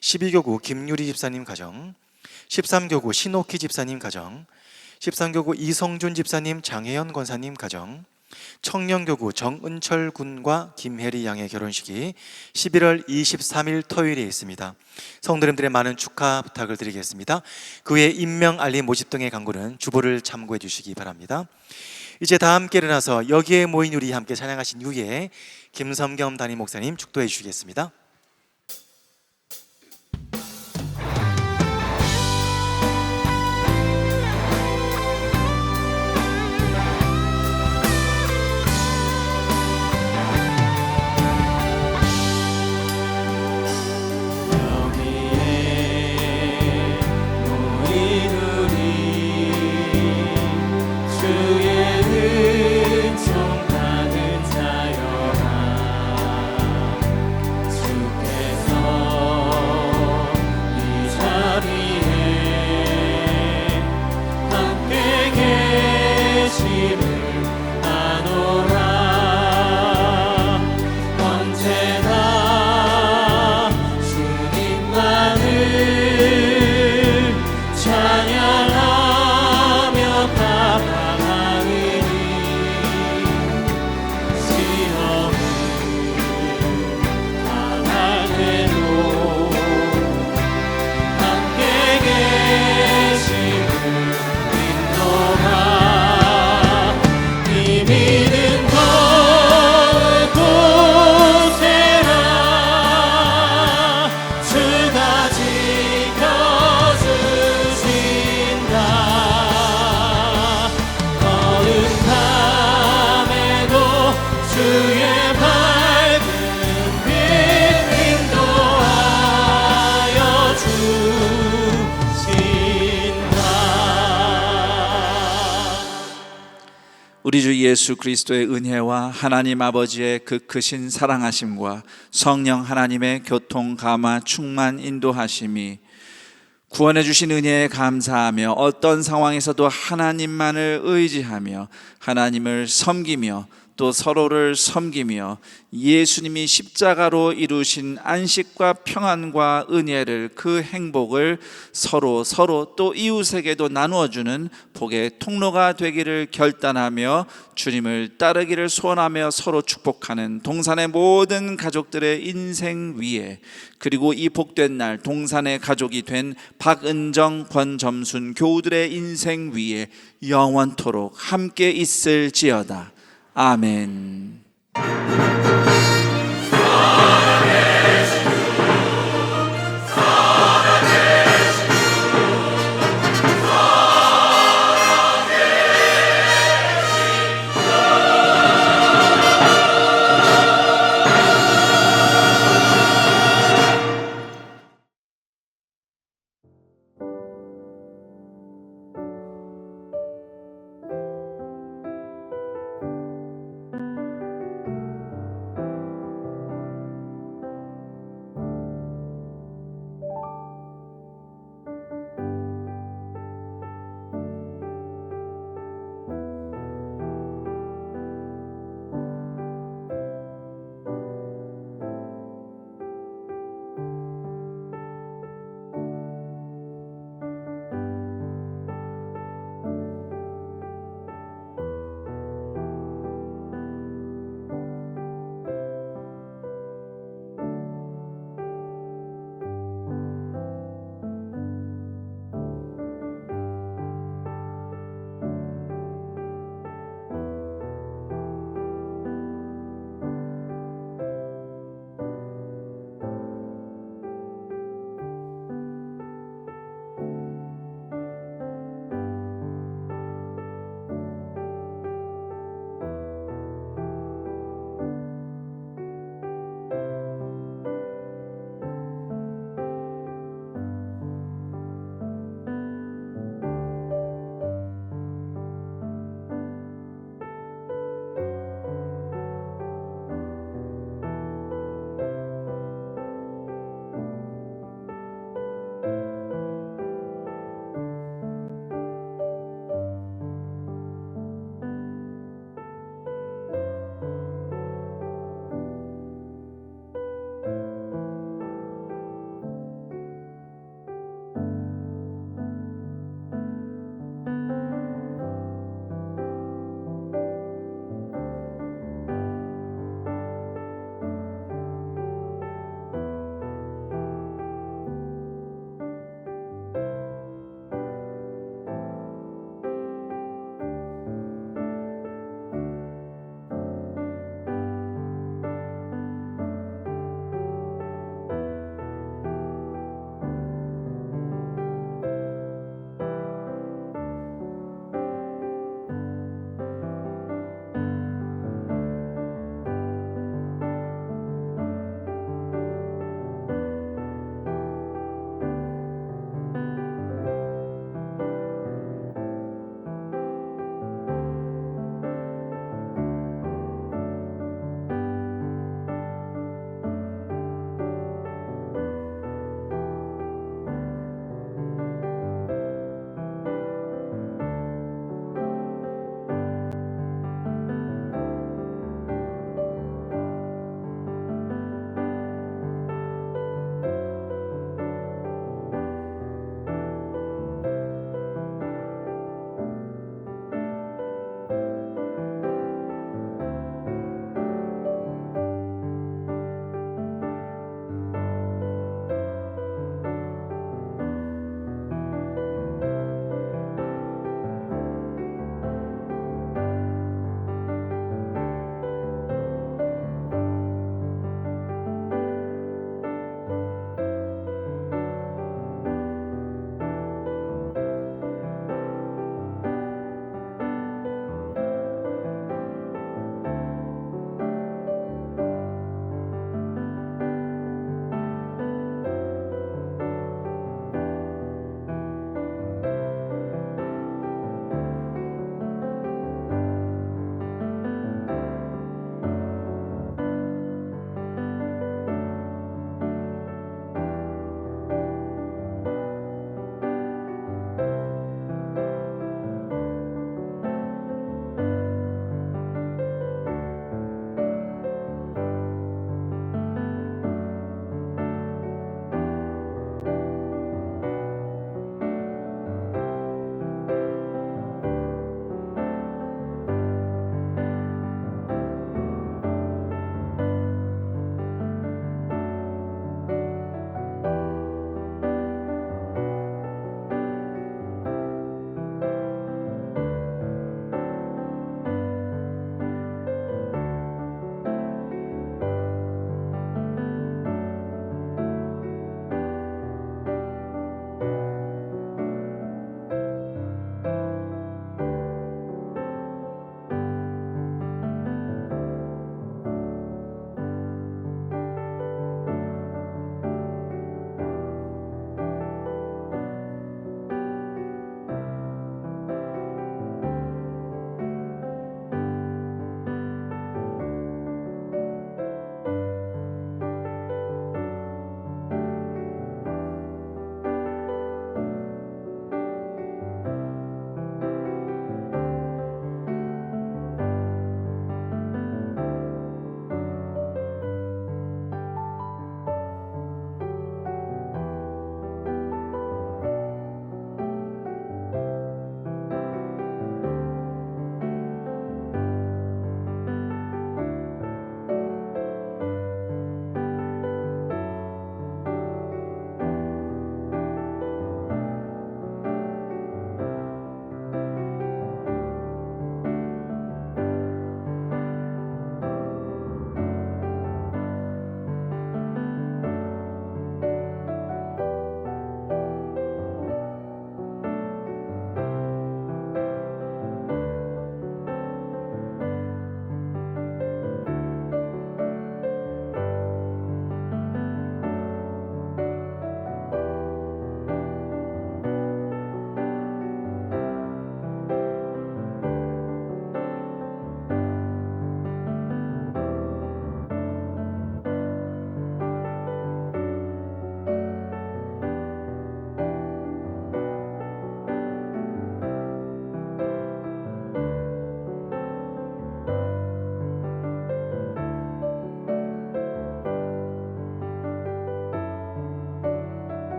12교구 김유리 집사님 가정, 13교구 신옥희 집사님 가정, 13교구 이성준 집사님, 장혜연 권사님 가정, 청년교구 정은철 군과 김혜리 양의 결혼식이 11월 23일 토요일에 있습니다. 성도님들의 많은 축하 부탁을 드리겠습니다. 그 외에 임명, 알림, 모집 등의 광고는 주보를 참고해 주시기 바랍니다. 이제 다 함께 일어나서 여기에 모인 우리 함께 찬양하신 후에 김섬겸 담임 목사님 축도해 주시겠습니다. 우리 주 예수 그리스도의 은혜와 하나님 아버지의 그 크신 사랑하심과 성령 하나님의 교통, 감화, 충만, 인도하심이 구원해 주신 은혜에 감사하며 어떤 상황에서도 하나님만을 의지하며 하나님을 섬기며 또 서로를 섬기며 예수님이 십자가로 이루신 안식과 평안과 은혜를, 그 행복을 서로 또 이웃에게도 나누어주는 복의 통로가 되기를 결단하며 주님을 따르기를 소원하며 서로 축복하는 동산의 모든 가족들의 인생 위에, 그리고 이 복된 날 동산의 가족이 된 박은정, 권점순 교우들의 인생 위에 영원토록 함께 있을지어다. 아멘.